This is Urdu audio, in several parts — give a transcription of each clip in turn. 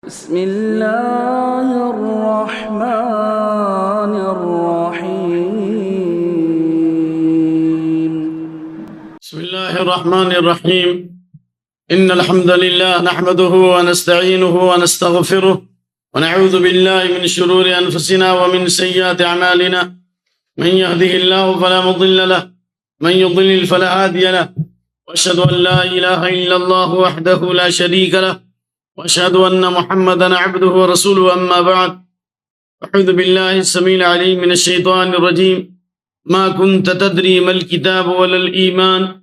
بسم الله الرحمن الرحيم. بسم الله الرحمن الرحيم. إن الحمد لله نحمده ونستعينه ونستغفره ونعوذ بالله من شرور أنفسنا ومن سيئات أعمالنا. من يهده الله فلا مضل له من يضلل فلا هادي له وأشهد أن لا إله إلا الله وحده لا شريك له وأشهد أن محمدا عبده ورسوله. أما بعد، أعوذ بالله السميع العليم من الشيطان الرجيم. ما كنت تدري ما الكتاب ولا الإيمان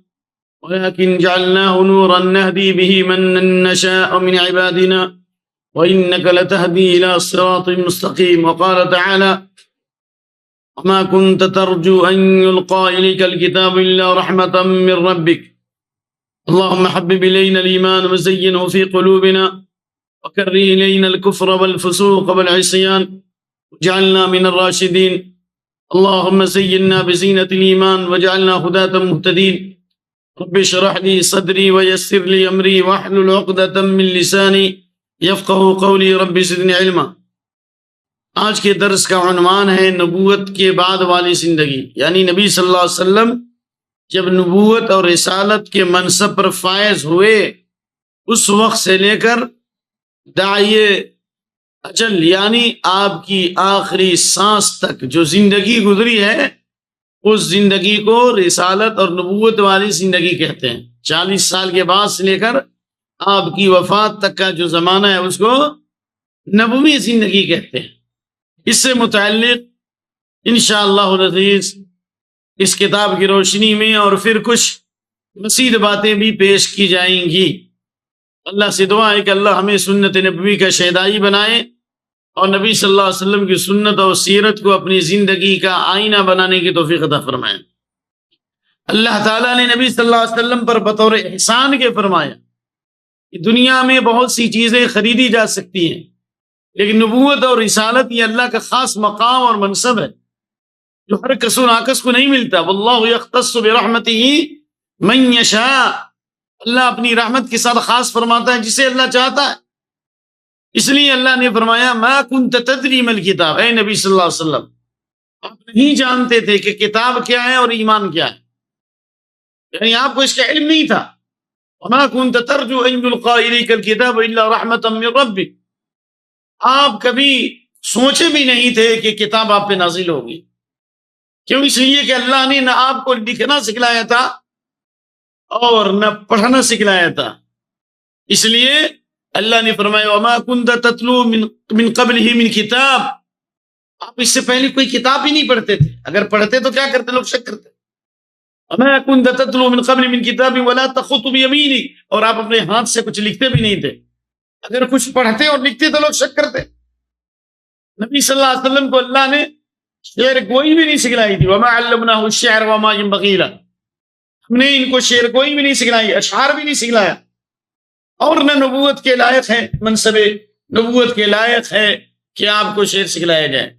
ولكن جعلناه نورا نهدي به من نشاء من عبادنا وإنك لتهدي إلى صراط مستقيم. وقال تعالى: وما كنت ترجو أن يلقى إليك الكتاب إلا رحمة من ربك. اللهم حبب إلينا الإيمان وزينه في قلوبنا وكره إلينا الكفر والفسوق والعصيان واجعلنا من الراشدين. اللهم زينا بزينة الإيمان واجعلنا هداة مهتدين. رب اشرح لي صدري ويسر لي أمري واحلل عقدة من لساني يفقهوا قولي. رب زدني علما. آج کے درس کا عنوان ہے نبوت کے بعد والی زندگی، یعنی نبی صلی اللہ علیہ وسلم جب نبوت اور رسالت کے منصب پر فائز ہوئے اس وقت سے لے کر داعیے اجل یعنی آپ کی آخری سانس تک جو زندگی گزری ہے اس زندگی کو رسالت اور نبوت والی زندگی کہتے ہیں. 40 سال کے بعد سے لے کر آپ کی وفات تک کا جو زمانہ ہے اس کو نبوی زندگی کہتے ہیں. اس سے متعلق انشاءاللہ العزیز اس کتاب کی روشنی میں اور پھر کچھ مزید باتیں بھی پیش کی جائیں گی. اللہ سے دعا ہے کہ اللہ ہمیں سنت نبوی کا شہدائی بنائے اور نبی صلی اللہ علیہ وسلم کی سنت اور سیرت کو اپنی زندگی کا آئینہ بنانے کی توفیق عطا فرمائے. اللہ تعالیٰ نے نبی صلی اللہ علیہ وسلم پر بطور احسان کے فرمایا کہ دنیا میں بہت سی چیزیں خریدی جا سکتی ہیں لیکن نبوت اور رسالت یہ اللہ کا خاص مقام اور منصب ہے جو ہر کس و ناکس کو نہیں ملتا. واللہ یختص برحمتہ من یشاء. اللہ اپنی رحمت کے ساتھ خاص فرماتا ہے جسے اللہ چاہتا ہے. اس لیے اللہ نے فرمایا ما کنت تدری ما الکتاب. اے نبی صلی اللہ علیہ وسلم آپ نہیں جانتے تھے کہ کتاب کیا ہے اور ایمان کیا ہے، یعنی آپ کو اس کا علم نہیں تھا. وما کنت ترجو ان یلقى الیک الکتاب الا رحمتا من ربک. آپ کبھی سوچے بھی نہیں تھے کہ کتاب آپ پہ نازل ہوگی. کیوں؟ اس لیے کہ اللہ نے نہ آپ کو لکھنا سکھلایا تھا اور نہ پڑھنا سکھلایا تھا. اس لیے اللہ نے فرمایا وما كنت تتلو من قبله من کتاب. آپ اس سے پہلے کوئی کتاب ہی نہیں پڑھتے تھے. اگر پڑھتے تو کیا کرتے؟ لوگ شک کرتے. وما كنت تتلو من قبل من کتاب ولا تخط بيمينك. اور آپ اپنے ہاتھ سے کچھ لکھتے بھی نہیں تھے. اگر کچھ پڑھتے اور لکھتے تو لوگ شک کرتے. نبی صلی اللہ علیہ وسلم کو اللہ نے شعر گوئی بھی نہیں سکھلائی تھی. وما علمناه الشعر وما ينبغي له. ہم نے ان کو شعر گوئی بھی نہیں سکھلائی، اشعار بھی نہیں سکھلایا. اور نہ نبوت کے لائق ہے، منصب نبوت کے لائق ہے کہ آپ کو شعر سکھلایا جائے.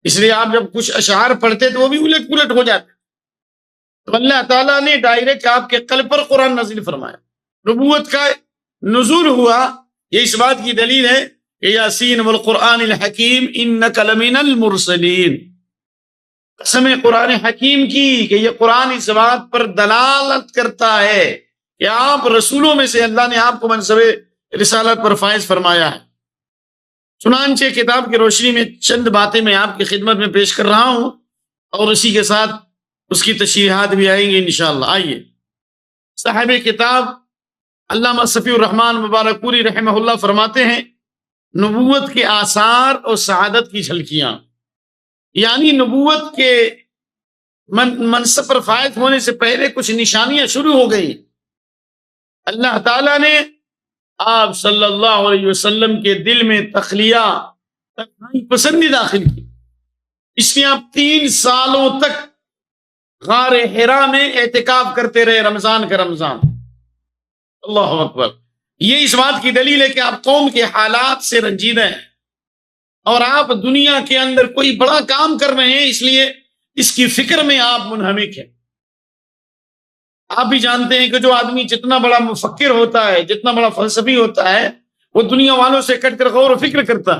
اس لیے آپ جب کچھ اشعار پڑھتے تو وہ بھی الٹ پلٹ ہو جاتے. تو اللہ تعالیٰ نے ڈائریکٹ آپ کے قلب پر قرآن نازل فرمایا. نبوت کا نزول ہوا، یہ اس بات کی دلیل ہے کہ یاسین والقرآن الحکیم انک لمن المرسلین. قسم قرآن حکیم کی کہ یہ قرآن اس بات پر دلالت کرتا ہے کہ آپ رسولوں میں سے اللہ نے آپ کو منصب رسالت پر فائز فرمایا ہے. چنانچہ کتاب کی روشنی میں چند باتیں میں آپ کی خدمت میں پیش کر رہا ہوں اور اسی کے ساتھ اس کی تشریحات بھی آئیں گی انشاءاللہ. آئیے. صاحب کتاب علامہ صفی الرحمن مبارک پوری رحمہ اللہ فرماتے ہیں نبوت کے آثار اور سعادت کی جھلکیاں، یعنی نبوت کے منصب پر فائز ہونے سے پہلے کچھ نشانیاں شروع ہو گئی. اللہ تعالیٰ نے آپ صلی اللہ علیہ وسلم کے دل میں تخلیہ پسندی داخل کی. اس لیے آپ 3 سالوں تک غار حرا میں اعتکاف کرتے رہے، رمضان کا رمضان. اللہ اکبر. یہ اس بات کی دلیل ہے کہ آپ قوم کے حالات سے رنجیدہ ہیں اور آپ دنیا کے اندر کوئی بڑا کام کر رہے ہیں، اس لیے اس کی فکر میں آپ منہمک ہیں. آپ بھی جانتے ہیں کہ جو آدمی جتنا بڑا مفکر ہوتا ہے، جتنا بڑا فلسفی ہوتا ہے، وہ دنیا والوں سے کٹ کر غور و فکر کرتا.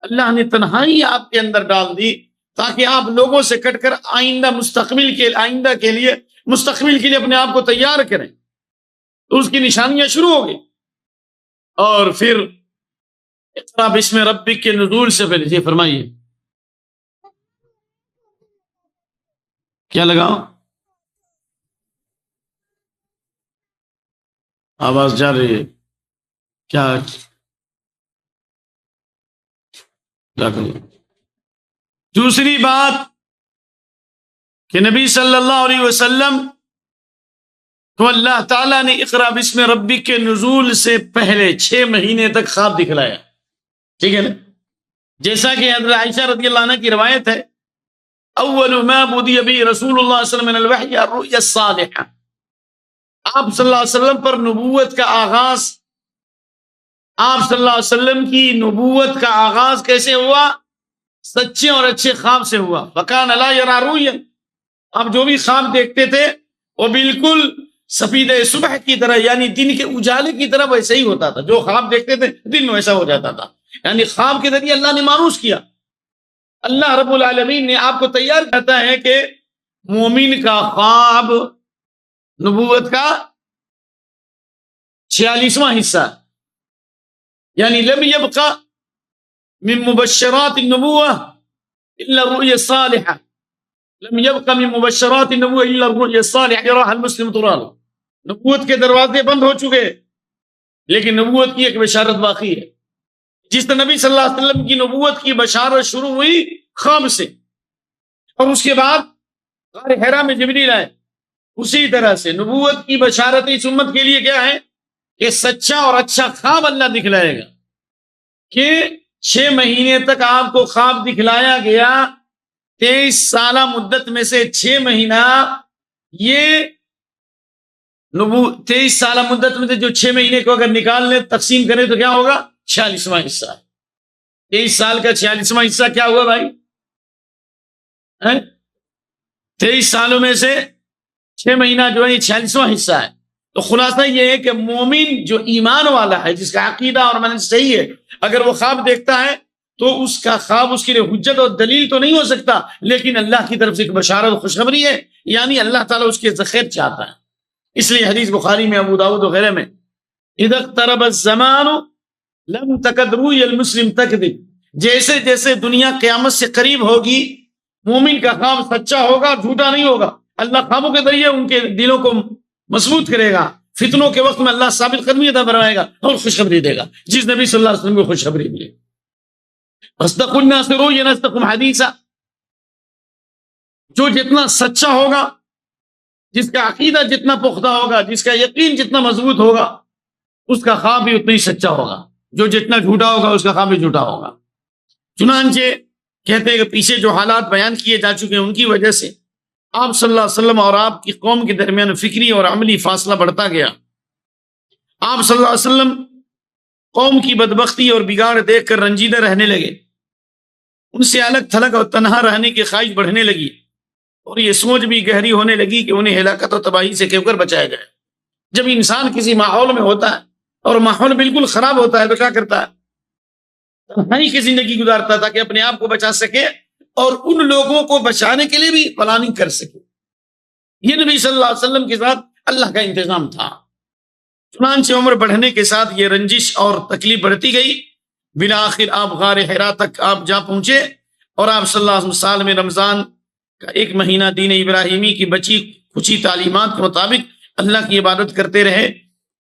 اللہ نے تنہائی آپ کے اندر ڈال دی تاکہ آپ لوگوں سے کٹ کر آئندہ کے لیے اپنے آپ کو تیار کریں. تو اس کی نشانیاں شروع ہو گئی. اور پھر اقرا بسم ربک کے نزول سے پہلے جی فرمائیے کیا لگاؤ؟ آواز جا رہی ہے کیا؟ دوسری بات کہ نبی صلی اللہ علیہ وسلم کو اللہ تعالیٰ نے اقرا بسم ربک کے نزول سے پہلے 6 مہینے تک خواب دکھلایا. ٹھیک ہے نا؟ جیسا کہ حضرت عائشہ رضی اللہ عنہ کی روایت ہے اول ما بدی بی رسول اللہ صلی اللہ علیہ وسلم من الوحی الرؤیا الصالحہ. آپ صلی اللہ علیہ وسلم پر نبوت کا آغاز، آپ صلی اللہ علیہ وسلم کی نبوت کا آغاز کیسے ہوا؟ سچے اور اچھے خواب سے ہوا. فکان لا یری رؤیا، آپ جو بھی خواب دیکھتے تھے وہ بالکل سفید صبح کی طرح، یعنی دن کے اجالے کی طرح ویسے ہی ہوتا تھا. جو خواب دیکھتے تھے دن میں ویسا ہو جاتا تھا. یعنی خواب کے ذریعے اللہ نے مانوس کیا. اللہ رب العالمین نے آپ کو تیار کرتا ہے کہ مومن کا خواب نبوت کا 46واں حصہ، یعنی لم يبقى من مبشرات النبوة إلا الرؤيا الصالحة، لم يبقى من مبشرات النبوة إلا الرؤيا الصالحة يراها المسلم طرالا. نبوت کے دروازے بند ہو چکے لیکن نبوت کی ایک بشارت باقی ہے. جس طرح نبی صلی اللہ علیہ وسلم کی نبوت کی بشارت شروع ہوئی خواب سے، اور اس کے بعد غار حرا میں جبریل آئے، اسی طرح سے نبوت کی بشارت اس امت کے لیے کیا ہے کہ سچا اور اچھا خواب اللہ دکھلائے گا. کہ 6 مہینے تک آپ کو خواب دکھلایا گیا. 23 سالہ مدت میں سے 6 مہینہ، یہ 23 سالہ مدت میں سے جو 6 مہینے کو اگر نکال لیں تقسیم کریں تو کیا ہوگا؟ 46واں حصہ. 23 سال کا 46واں حصہ کیا ہوا بھائی؟ 23 سالوں میں سے 6 مہینہ جو ہے یہ 46واں حصہ ہے. تو خلاصہ یہ ہے کہ مومن جو ایمان والا ہے، جس کا عقیدہ اور منہج صحیح ہے، اگر وہ خواب دیکھتا ہے تو اس کا خواب اس کے لیے حجت اور دلیل تو نہیں ہو سکتا، لیکن اللہ کی طرف سے ایک بشارت و خوشخبری ہے. یعنی اللہ تعالیٰ اس کے خیر چاہتا ہے. اس لیے حدیث بخاری میں، ابو داؤد وغیرہ میں اذا اقترب الزمان لم تکد روی المسلم تکذب، جیسے جیسے دنیا قیامت سے قریب ہوگی مومن کا خواب سچا ہوگا، جھوٹا نہیں ہوگا. اللہ خوابوں کے ذریعے ان کے دلوں کو مضبوط کرے گا. فتنوں کے وقت میں اللہ ثابت قدمی عطا فرمائے گا اور خوشخبری دے گا. جس نبی صلی اللہ علیہ وسلم کو خوشخبری ملی. اصدق الناس رؤیا اصدقهم حدیثا، جو جتنا سچا ہوگا، جس کا عقیدہ جتنا پختہ ہوگا، جس کا یقین جتنا مضبوط ہوگا، اس کا خواب بھی اتنا ہی سچا ہوگا. جو جتنا جھوٹا ہوگا اس کا خواب بھی جھوٹا ہوگا. چنانچہ کہتے ہیں کہ پیچھے جو حالات بیان کیے جا چکے ہیں ان کی وجہ سے آپ صلی اللہ علیہ وسلم اور آپ کی قوم کے درمیان فکری اور عملی فاصلہ بڑھتا گیا. آپ صلی اللہ علیہ وسلم قوم کی بدبختی اور بگاڑ دیکھ کر رنجیدہ رہنے لگے. ان سے الگ تھلگ اور تنہا رہنے کی خواہش بڑھنے لگی، اور یہ سوچ بھی گہری ہونے لگی کہ انہیں ہلاکت اور تباہی سے کیوں کر بچایا جائے. جب انسان کسی ماحول میں ہوتا ہے اور ماحول بالکل خراب ہوتا ہے تو کیا کرتا ہے؟ تنہائی کی زندگی گزارتا تھا کہ اپنے آپ کو بچا سکے اور ان لوگوں کو بچانے کے لیے بھی پلاننگ کر سکے. یہ نبی صلی اللہ علیہ وسلم کے ساتھ اللہ کا انتظام تھا. چنانچہ عمر بڑھنے کے ساتھ یہ رنجش اور تکلیف بڑھتی گئی. بالآخر آپ غار حرا تک آپ جا پہنچے، اور آپ صلی اللہ علیہ وسلم سال میں رمضان کا 1 مہینہ دین ابراہیمی کی بچی کچی تعلیمات کے مطابق اللہ کی عبادت کرتے رہے،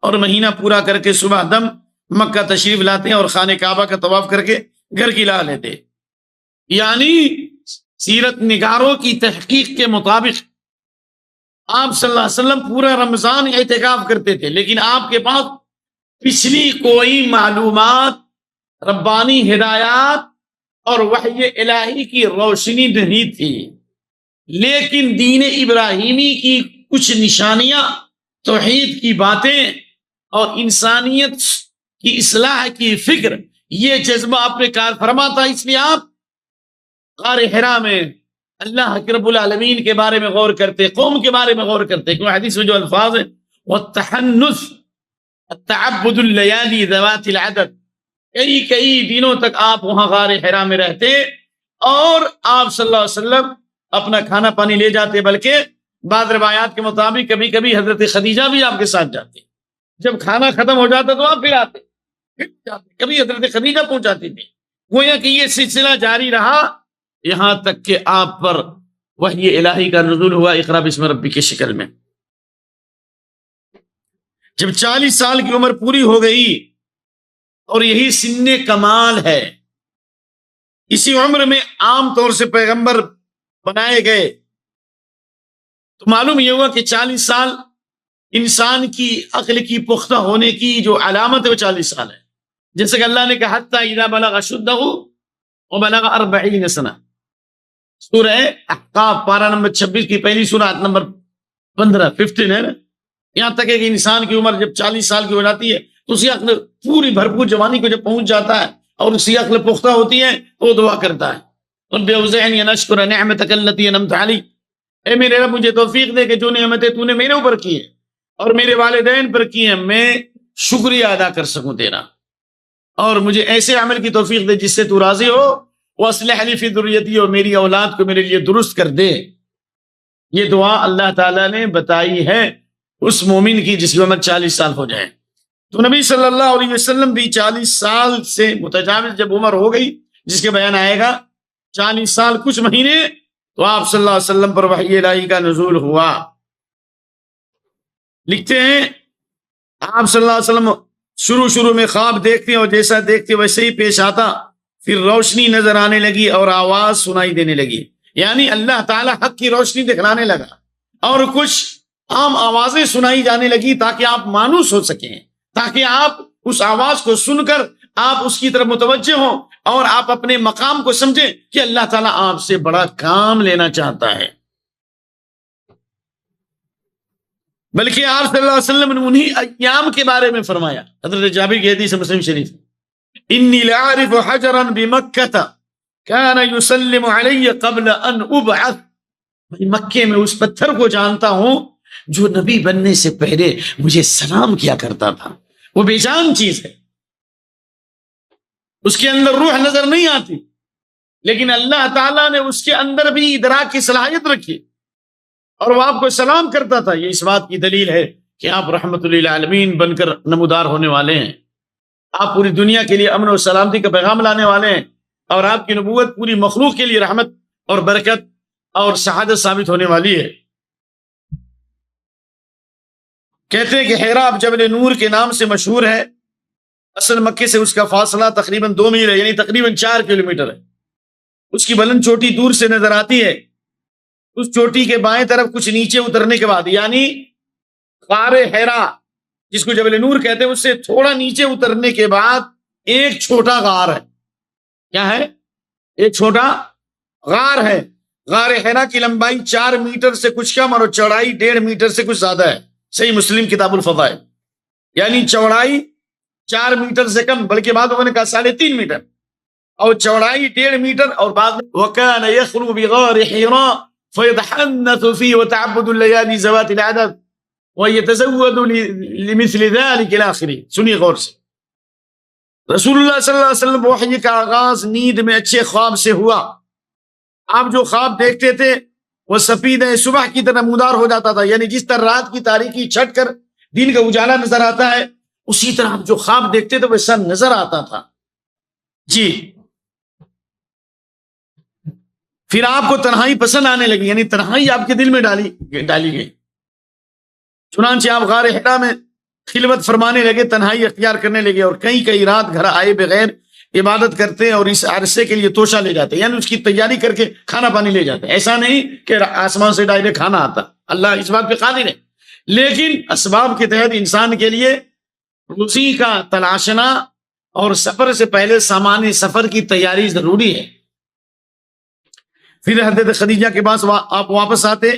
اور مہینہ پورا کر کے صبح دم مکہ تشریف لاتے اور خانہ کعبہ کا طواف کر کے گھر کی لا لیتے. یعنی سیرت نگاروں کی تحقیق کے مطابق آپ صلی اللہ علیہ وسلم پورا رمضان اعتکاف کرتے تھے، لیکن آپ کے پاس پچھلی کوئی معلومات، ربانی ہدایات اور وحی الہی کی روشنی نہیں تھی. لیکن دین ابراہیمی کی کچھ نشانیاں، توحید کی باتیں اور انسانیت کی اصلاح کی فکر، یہ جذبہ آپ نے کار فرما تھا. اس لیے آپ غار حرا میں اللہ کے رب العالمین کے بارے میں غور کرتے، قوم کے بارے میں غور کرتے. کیوں حدیث میں جو الفاظ ہیں، وَالتَّحَنُّث التَّعَبُّدُ اللَّيَالِي ذَوَاتِ الْعَدَدِ، کئی دنوں تک آپ وہاں غار حرا میں رہتے اور آپ صلی اللہ علیہ وسلم اپنا کھانا پانی لے جاتے، بلکہ بعض روایات کے مطابق کبھی کبھی حضرت خدیجہ بھی آپ کے ساتھ جاتے، جب کھانا ختم ہو جاتا تو آپ پھر آتے، پھر جاتے، کبھی حضرت خدیجہ پہنچاتی تھی۔ گویا کہ یہ سلسلہ جاری رہا یہاں تک کہ آپ پر وحی الہی کا نزول ہوا اقرا بسم ربک کی شکل میں۔ جب 40 سال کی عمر پوری ہو گئی، اور یہی سن کمال ہے، اسی عمر میں عام طور سے پیغمبر بنائے گئے، تو معلوم یہ ہوا کہ 40 سال انسان کی عقل کی پختہ ہونے کی جو علامت ہے وہ 40 سال ہے، جیسے کہ اللہ نے کہا حتی اذا بلغ اشدہ وبلغ 40 سنہ، سورہ احقاف پارہ نمبر 26 کی پہلی سورہ آیت نمبر 15 ہے نا۔ یہاں تک ہے کہ انسان کی عمر جب 40 سال کی ہو جاتی ہے تو اسی عقل پوری بھرپور جوانی کو جب پہنچ جاتا ہے اور اسی عقل پختہ ہوتی ہے تو وہ دعا کرتا ہے، رب اوزعنی ان اشکر نعمتک التی انعمت علی، اے میرے رب مجھے توفیق دے کہ جو نعمتیں تو نے میرے اوپر کی ہیں اور میرے والدین پر کی ہیں میں شکریہ ادا کر سکوں تیرا، اور مجھے ایسے عمل کی توفیق دے جس سے تو راضی ہو، واصلح لی فی ذریتی، اور میری اولاد کو میرے لیے درست کر دے۔ یہ دعا اللہ تعالیٰ نے بتائی ہے اس مومن کی جس کی عمر 40 سال ہو جائے۔ تو نبی صلی اللہ علیہ وسلم بھی 40 سال سے متجاوز جب عمر ہو گئی، جس کے بیان آئے گا 40 سال کچھ مہینے، تو آپ صلی اللہ علیہ وسلم پر وحی الہی کا نزول ہوا۔ لکھتے ہیں آپ صلی اللہ علیہ وسلم شروع میں خواب دیکھتے اور جیسا دیکھتے ویسے ہی پیش آتا، پھر روشنی نظر آنے لگی اور آواز سنائی دینے لگی، یعنی اللہ تعالی حق کی روشنی دکھلانے لگا، اور کچھ عام آوازیں سنائی جانے لگی تاکہ آپ مانوس ہو سکیں، تاکہ آپ اس آواز کو سن کر آپ اس کی طرف متوجہ ہوں اور آپ اپنے مقام کو سمجھیں کہ اللہ تعالیٰ آپ سے بڑا کام لینا چاہتا ہے۔ بلکہ آپ صلی اللہ علیہ وسلم نے انہی ایام کے بارے میں فرمایا، حضرت جابر کی حدیث مسلم شریف، انی لعارف حجرا بمکہ کان یسلم علی قبل ان ابعث، مکے میں اس پتھر کو جانتا ہوں جو نبی بننے سے پہلے مجھے سلام کیا کرتا تھا۔ وہ بے جان چیز ہے، اس کے اندر روح نظر نہیں آتی، لیکن اللہ تعالیٰ نے اس کے اندر بھی ادراک کی صلاحیت رکھی اور وہ آپ کو سلام کرتا تھا۔ یہ اس بات کی دلیل ہے کہ آپ رحمت للعالمین بن کر نمودار ہونے والے ہیں، آپ پوری دنیا کے لیے امن و سلامتی کا پیغام لانے والے ہیں، اور آپ کی نبوت پوری مخلوق کے لیے رحمت اور برکت اور سعادت ثابت ہونے والی ہے۔ کہتے ہیں کہ حرا جبل نور کے نام سے مشہور ہے، اصل مکے سے اس کا فاصلہ تقریباً 2 میل ہے، یعنی تقریباً 4 کلومیٹر ہے۔ اس کی بلند چوٹی دور سے نظر آتی ہے، اس چوٹی کے بائیں طرف کچھ نیچے اترنے کے بعد، یعنی غار حرا جس کو جبل نور کہتے ہیں، اس سے تھوڑا نیچے اترنے کے بعد ایک چھوٹا غار ہے۔ کیا ہے؟ ایک چھوٹا غار ہے۔ غار حرا کی لمبائی 4 میٹر سے کچھ کم اور چوڑائی 1.5 میٹر سے کچھ زیادہ ہے، صحیح مسلم کتاب الفضائل، یعنی چوڑائی 4 میٹر سے کم، بلکہ بعد میں نے کہا 3.5 میٹر، اور چوڑائی 1.5 میٹر، اور بعد وَكَانَ يَخْلُو بِغَارِ حِرَاءَ فَيَتَحَنَّثُ فِيهِ وَتَعَبُّدُ اللَّيَالِي ذَوَاتِ الْعَدَدِ وَيَتَزَوَّدُ لِمِثْلِ ذَلِكَ الْآخِرِ۔ سنیے غور سے، رسول اللہ صلی اللہ علیہ وسلم وحی کا آغاز نیند میں اچھے خواب سے ہوا۔ آپ جو خواب دیکھتے تھے وہ سفید صبح کی طرح نمودار ہو جاتا تھا، یعنی جس طرح رات کی تاریکی چھٹ کر دن کا اجالا نظر آتا ہے، اسی طرح آپ جو خواب دیکھتے تھے ویسا نظر آتا تھا۔ جی، پھر آپ کو تنہائی پسند آنے لگی، یعنی تنہائی آپ کے دل میں ڈالی گئی، چنانچہ آپ غار حرا میں خلوت فرمانے لگے، تنہائی اختیار کرنے لگے، اور کئی رات گھر آئے بغیر عبادت کرتے اور اس عرصے کے لیے توشہ لے جاتے، یعنی اس کی تیاری کر کے کھانا پانی لے جاتے۔ ایسا نہیں کہ آسمان سے ڈائریکٹ کھانا آتا، اللہ اس بات پہ قادر ہے، لیکن اسباب کے تحت انسان کے لیے روزی کا تلاشنا اور سفر سے پہلے سامان سفر کی تیاری ضروری ہے۔ پھر حضرت خدیجہ کے پاس آپ واپس آتے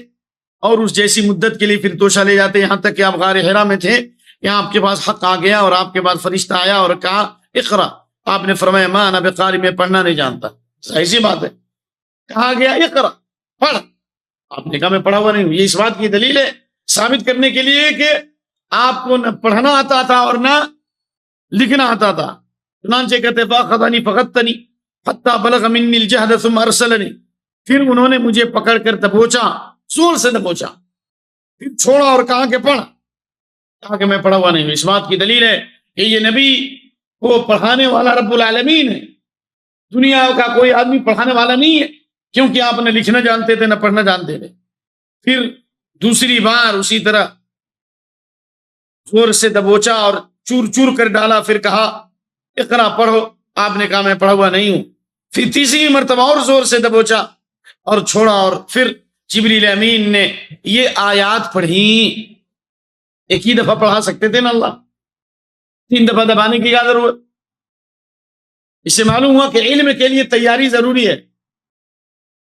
اور اس جیسی مدت کے لیے پھر توشہ لے جاتے، یہاں تک کہ آپ غار حرا میں تھے، یہاں آپ کے پاس حق آ گیا اور آپ کے پاس فرشتہ آیا اور کہا اقرا، آپ نے فرمایا ما انا بقاری، میں پڑھنا نہیں جانتا۔ صحیح سی بات ہے، کہا گیا اقرا، پڑھ، آپ نے کہا میں پڑھا ہوا نہیں ہوں۔ یہ اس بات کی دلیل ہے ثابت کرنے کے لیے کہ آپ کو نہ پڑھنا آتا تھا اور نہ لکھنا آتا تھا، چنانچہ کہتے فاخذنی فغتنی حتی بلغ منی الجہد ثم ارسلنی، پھر انہوں نے مجھے پکڑ کر دبوچا، زور سے دبوچا، پھر چھوڑا اور کہا کہ پڑھ، کہا کہ میں پڑھا ہوا نہیں ہوں۔ اس بات کی دلیل ہے کہ یہ نبی کو پڑھانے والا رب العالمین ہے، دنیا کا کوئی آدمی پڑھانے والا نہیں ہے، کیونکہ آپ نہ لکھنا جانتے تھے نہ پڑھنا جانتے تھے۔ پھر دوسری بار اسی طرح زور سے دبوچا اور چور چور کر ڈالا، پھر کہا اقرا پڑھو، آپ نے کہا میں پڑھا ہوا نہیں ہوں۔ پھر تیسری مرتبہ اور زور سے دبوچا اور چھوڑا، اور پھر جبریل امین نے یہ آیات پڑھی۔ ایک ہی دفعہ پڑھا سکتے تھے نا اللہ، 3 دفعہ دبانے کی کیا ضرورت؟ اس سے معلوم ہوا کہ علم کے لیے تیاری ضروری ہے،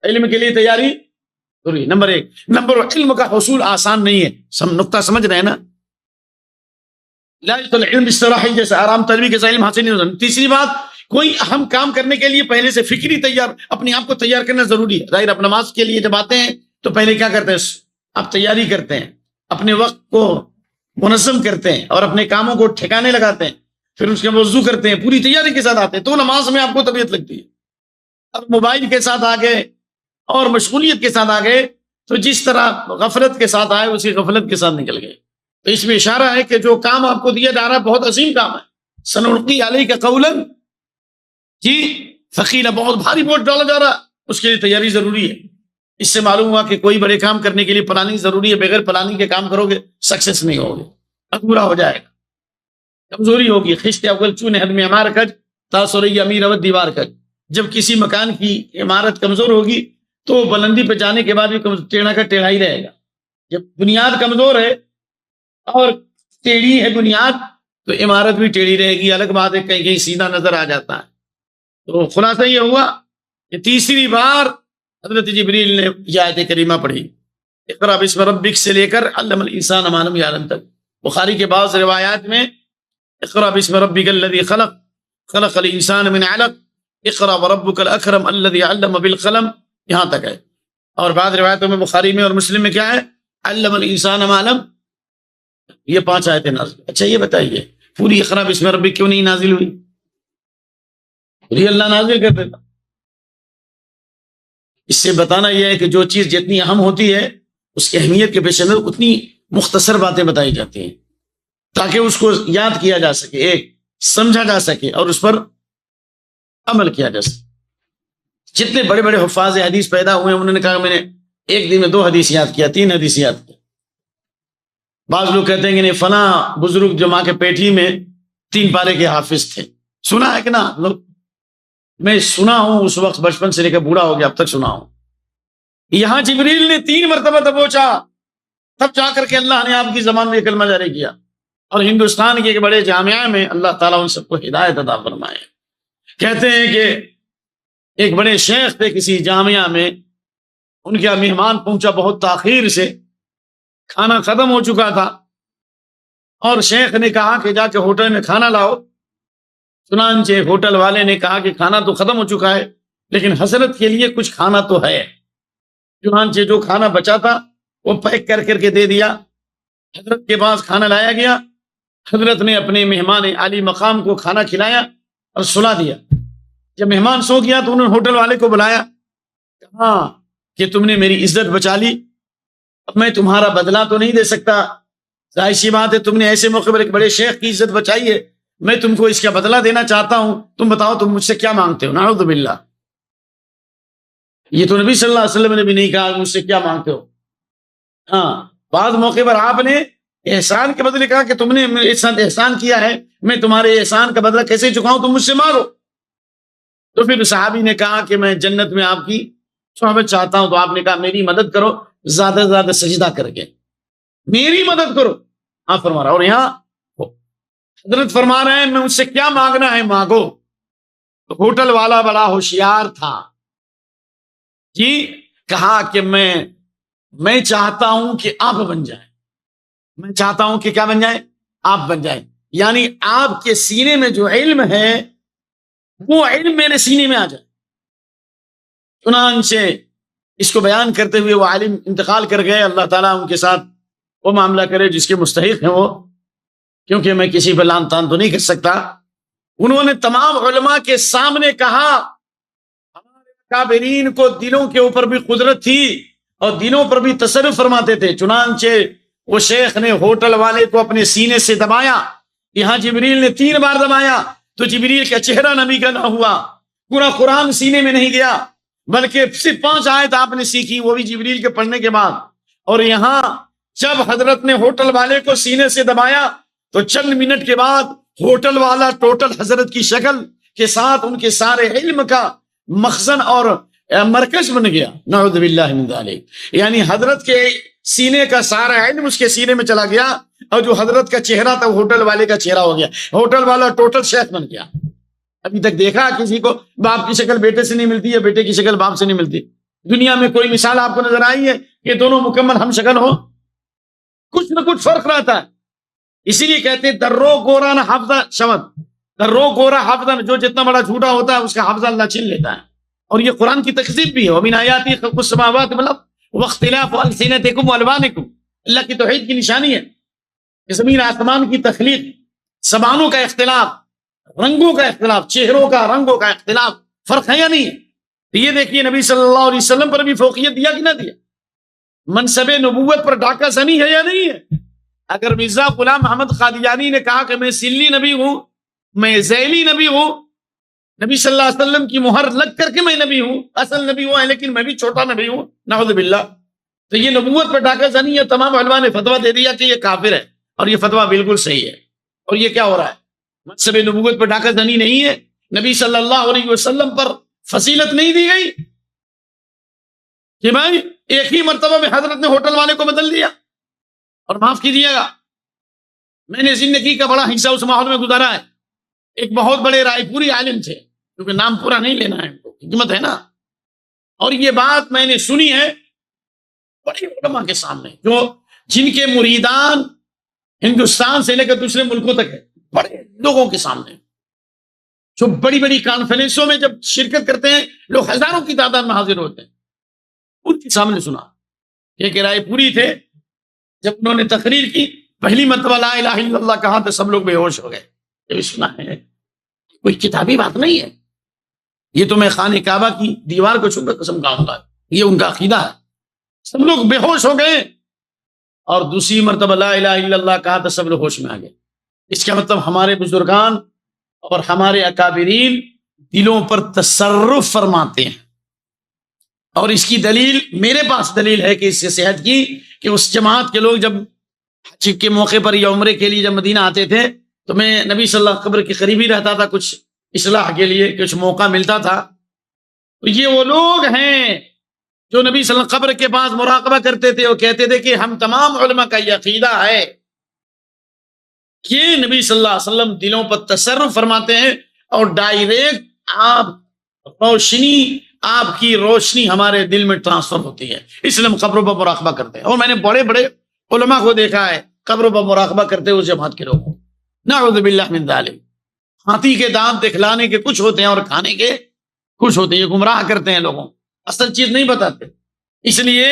علم کے لیے تیاری ضروری ہے، نمبر 1۔ نمبر 2، علم کا حصول آسان نہیں ہے، نقطہ سمجھ رہے ہیں نا؟ لا العلم بالصلاحی، جیسے آرام طلبی کے علم حاصل نہیں ہوتا۔ تیسری بات، کوئی اہم کام کرنے کے لیے پہلے سے فکری تیار، اپنے آپ کو تیار کرنا ضروری ہے۔ ظاہر اب نماز کے لیے جب آتے ہیں تو پہلے کیا کرتے ہیں؟ آپ تیاری کرتے ہیں، اپنے وقت کو منظم کرتے ہیں اور اپنے کاموں کو ٹھکانے لگاتے ہیں، پھر اس کے وضو کرتے ہیں، پوری تیاری کے ساتھ آتے ہیں، تو نماز میں آپ کو طبیعت لگتی ہے۔ اب موبائل کے ساتھ آ گئے اور مشغولیت کے ساتھ آ گئے تو جس طرح غفلت کے ساتھ آئے اسی غفلت کے ساتھ نکل گئے۔ تو اس میں اشارہ ہے کہ جو کام آپ کو دیا جا رہا ہے بہت عظیم کام ہے۔ سنلقی علیک قولا، جی ثقیلا، بہت بھاری بوجھ ڈالا جا رہا، اس کے لیے تیاری ضروری ہے۔ اس سے معلوم ہوا کہ کوئی بڑے کام کرنے کے لیے پلاننگ ضروری ہے، بغیر پلاننگ کے کام کرو گے سکسیس نہیں ہوگے، ادھورا ہو جائے گا، کمزوری ہوگی۔ خشت اول چون حد میں عمار کج تاثری امیر اود دیوار کج، جب کسی مکان کی عمارت کمزور ہوگی تو بلندی پہ جانے کے بعد بھی ٹیڑھا کا ٹیڑھا ہی رہے گا۔ جب بنیاد کمزور ہے اور ٹیڑھی ہے بنیاد تو عمارت بھی ٹیڑھی رہے گی۔ الگ بات ہے کہیں کہیں سیدھا نظر آ جاتا ہے۔ تو خلاصہ یہ ہوا کہ تیسری بار حضرت جبریل نے یہ آیت کریمہ پڑھی، اقرأ بسم ربک سے لے کر علم الانسان ما لم یعلم تک۔ بخاری کے بعض روایات میں اقرأ بسم ربک الذی خلق خلق الانسان من علق اقرأ وربک الاکرم الذی علم بالقلم، یہاں تک ہے۔ اور بعض روایتوں میں بخاری میں اور مسلم میں کیا ہے؟ علم الانسان ما لم، یہ 5 آیتیں نازل۔ اچھا یہ بتائیے پوری اقرأ بسم ربک کیوں نہیں نازل ہوئی؟ پوری اللہ نازل کر دیتا۔ اس سے بتانا یہ ہے کہ جو چیز جتنی اہم ہوتی ہے اس کی اہمیت کے پیش نظر اتنی مختصر باتیں بتائی جاتی ہیں تاکہ اس کو یاد کیا جا سکے، ایک سمجھا جا سکے اور اس پر عمل کیا جا سکے۔ جتنے بڑے بڑے حفاظ حدیث پیدا ہوئے انہوں نے کہا میں نے ایک دن میں 2 حدیث یاد کیا، 3 حدیث یاد کیا۔ بعض لوگ کہتے ہیں کہ نہیں فلاں بزرگ جو ماں کے پیٹھی میں 3 پارے کے حافظ تھے، سنا ہے کہ نا لوگ؟ میں سنا ہوں، اس وقت بچپن سے لے کر بوڑھا ہو گیا اب تک سنا ہوں۔ یہاں جبریل نے 3 مرتبہ دبوچا، تب جا کر کے اللہ نے آپ کی زبان میں کلمہ جاری کیا۔ اور ہندوستان کے ایک بڑے جامعہ میں اللہ تعالیٰ ان سب کو ہدایت عطا فرمائے۔ کہتے ہیں کہ ایک بڑے شیخ تھے کسی جامعہ میں، ان کا مہمان پہنچا بہت تاخیر سے، کھانا ختم ہو چکا تھا اور شیخ نے کہا کہ جا کے ہوٹل میں کھانا لاؤ۔ چنانچہ ہوٹل والے نے کہا کہ کھانا تو ختم ہو چکا ہے لیکن حضرت کے لیے کچھ کھانا تو ہے۔ چنانچہ جو کھانا بچا تھا وہ پیک کر کر کے دے دیا، حضرت کے پاس کھانا لایا گیا، حضرت نے اپنے مہمان عالی مقام کو کھانا کھلایا اور سلا دیا۔ جب مہمان سو گیا تو انہوں نے ہوٹل والے کو بلایا، کہا کہ تم نے میری عزت بچا لی، اب میں تمہارا بدلہ تو نہیں دے سکتا، ظاہر سی بات ہے تم نے ایسے موقع پر ایک بڑے شیخ کی عزت بچائی ہے، میں تم کو اس کا بدلہ دینا چاہتا ہوں، تم بتاؤ تم مجھ سے کیا مانگتے ہو؟ نعوذ باللہ، یہ تو نبی صلی اللہ علیہ وسلم نے بھی نہیں کہا مجھ سے کیا مانگتے ہو۔ ہاں بعض موقع پر آپ نے احسان کے بدلے کہا کہ تم نے میرے ساتھ احسان کیا ہے، میں تمہارے احسان کا بدلہ کیسے چکاؤں، تم مجھ سے مانگو۔ تو پھر صحابی نے کہا کہ میں جنت میں آپ کی صحبت چاہتا ہوں، تو آپ نے کہا میری مدد کرو زیادہ سے زیادہ سجدہ کر کے، میری مدد کرو۔ آپ فرما رہا، اور یہاں حضرت فرما رہے ہیں میں مجھ سے کیا مانگنا ہے مانگو۔ تو ہوٹل والا بڑا ہوشیار تھا جی، کہا کہ میں چاہتا ہوں کہ آپ بن جائیں، میں چاہتا ہوں کہ کیا بن جائیں؟ آپ بن جائیں، یعنی آپ کے سینے میں جو علم ہے وہ علم میرے سینے میں آ جائے۔ چنانچہ اس کو بیان کرتے ہوئے وہ عالم انتقال کر گئے، اللہ تعالیٰ ان کے ساتھ وہ معاملہ کرے جس کے مستحق ہیں وہ، کیونکہ میں کسی پہ لان تان تو نہیں کر سکتا۔ انہوں نے تمام علماء کے سامنے کہا ہمارے اکابرین کو دلوں کے اوپر بھی قدرت تھی اور دلوں پر بھی تصرف فرماتے تھے، چنانچہ وہ شیخ نے ہوٹل والے کو اپنے سینے سے دبایا، یہاں جبریل نے 3 بار دبایا تو جبریل کا چہرہ نبی کا نہ ہوا، پورا قرآن سینے میں نہیں گیا، بلکہ صرف 5 آیت آپ نے سیکھی، وہ بھی جبریل کے پڑھنے کے بعد۔ اور یہاں جب حضرت نے ہوٹل والے کو سینے سے دبایا تو چند منٹ کے بعد ہوٹل والا ٹوٹل حضرت کی شکل کے ساتھ ان کے سارے علم کا مخزن اور مرکز بن گیا، نعوذ باللہ من ذالک۔ یعنی حضرت کے سینے کا سارا علم اس کے سینے میں چلا گیا، اور جو حضرت کا چہرہ تھا ہوٹل والے کا چہرہ ہو گیا، ہوٹل والا ٹوٹل شیخ بن گیا۔ ابھی تک دیکھا کسی کو باپ کی شکل بیٹے سے نہیں ملتی ہے، بیٹے کی شکل باپ سے نہیں ملتی؟ دنیا میں کوئی مثال آپ کو نظر آئی ہے کہ دونوں مکمل ہم شکل ہو؟ کچھ نہ کچھ فرق رہتا ہے۔ اسی لیے کہتے ہیں درو گورا نہ حافظہ شمد، درو گورا حافظہ، جو جتنا بڑا جھوٹا ہوتا ہے اس کا حافظہ اللہ چھین لیتا ہے۔ اور یہ قرآن کی تکذیب بھی ہے، وَمِنْ آیَاتِهِ خَلْقُ السَّمَاوَاتِ وَالْأَرْضِ وَاخْتِلَافُ أَلْسِنَتِكُمْ وَأَلْوَانِكُمْ، اللہ کی توحید کی نشانی ہے کہ زمین آسمان کی تخلیق، زبانوں کا اختلاف، رنگوں کا اختلاف، چہروں کا، رنگوں کا اختلاف، فرق ہے یا نہیں ہے؟ تو یہ دیکھیے نبی صلی اللہ علیہ وسلم پر بھی فوقیت دیا کہ نہ دیا؟ منصب نبوت پر ڈاکہ زنی ہے یا نہیں ہے؟ اگر مرزا غلام محمد قادیانی نے کہا کہ میں سلی نبی ہوں، میں ذیلی نبی ہوں، نبی صلی اللہ علیہ وسلم کی مہر لگ کر کے میں نبی ہوں، اصل نبی ہوں لیکن میں بھی چھوٹا نبی ہوں، نعوذ باللہ، تو یہ نبوت پر ڈاکہ زنی ہے۔ تمام علماء نے فتویٰ دے دیا کہ یہ کافر ہے، اور یہ فتویٰ بالکل صحیح ہے۔ اور یہ کیا ہو رہا ہے؟ منصب نبوت پر ڈاکہ زنی نہیں ہے، نبی صلی اللہ علیہ وسلم پر فضیلت نہیں دی گئی کہ بھائی ایک ہی مرتبہ میں حضرت نے ہوٹل والے کو بدل دیا۔ اور معاف کیجیے گا، میں نے زندگی کا بڑا حصہ اس ماحول میں گزارا ہے۔ ایک بہت بڑے رائے پوری عالم تھے، کیونکہ نام پورا نہیں لینا ہے، حکمت ہے نا، اور یہ بات میں نے سنی ہے بڑے علماء کے سامنے، جو جن کے مریدان ہندوستان سے لے کر دوسرے ملکوں تک ہے، بڑے لوگوں کے سامنے، جو بڑی بڑی کانفرنسوں میں جب شرکت کرتے ہیں لوگ ہزاروں کی تعداد میں حاضر ہوتے ہیں، ان کے سامنے سنا۔ ایک رائے پوری تھے، جب انہوں نے تقریر کی، پہلی مرتبہ لا الہ الا اللہ کہا تو سب لوگ بے ہوش ہو گئے۔ یہ سنا ہے، کوئی کتابی بات نہیں ہے، یہ تو میں خانہ کعبہ کی دیوار کو چھو کر قسم کھاؤں گا، یہ ان کا عقیدہ ہے۔ سب لوگ بے ہوش ہو گئے، اور دوسری مرتبہ لا الہ الا اللہ کہا تو سب لوگ ہوش میں آ گئے۔ اس کا مطلب ہمارے بزرگان اور ہمارے اکابرین دلوں پر تصرف فرماتے ہیں، اور اس کی دلیل میرے پاس دلیل ہے کہ اس سے صحت کی، کہ اس جماعت کے لوگ جب حج کے موقع پر یا عمرے کے لیے جب مدینہ آتے تھے تو میں نبی صلی اللہ علیہ وسلم قبر کے قریب ہی رہتا تھا، کچھ اصلاح کے لیے کچھ موقع ملتا تھا۔ تو یہ وہ لوگ ہیں جو نبی صلی اللہ علیہ وسلم قبر کے پاس مراقبہ کرتے تھے، وہ کہتے تھے کہ ہم تمام علماء کا یہ عقیدہ ہے کہ نبی صلی اللہ علیہ وسلم دلوں پر تصرف فرماتے ہیں، اور ڈائریکٹ آپ کی روشنی ہمارے دل میں ٹرانسفر ہوتی ہے، اس لیے ہم قبروں پر مراقبہ کرتے ہیں۔ اور میں نے بڑے بڑے علماء کو دیکھا ہے قبروں پر مراقبہ کرتے ہوئے جماعت کے لوگوں، نعوذ باللہ من ذالک۔ ہاتھی کے دانت دکھلانے کے کچھ ہوتے ہیں اور کھانے کے کچھ ہوتے ہیں، یہ گمراہ کرتے ہیں لوگوں، اصل چیز نہیں بتاتے۔ اس لیے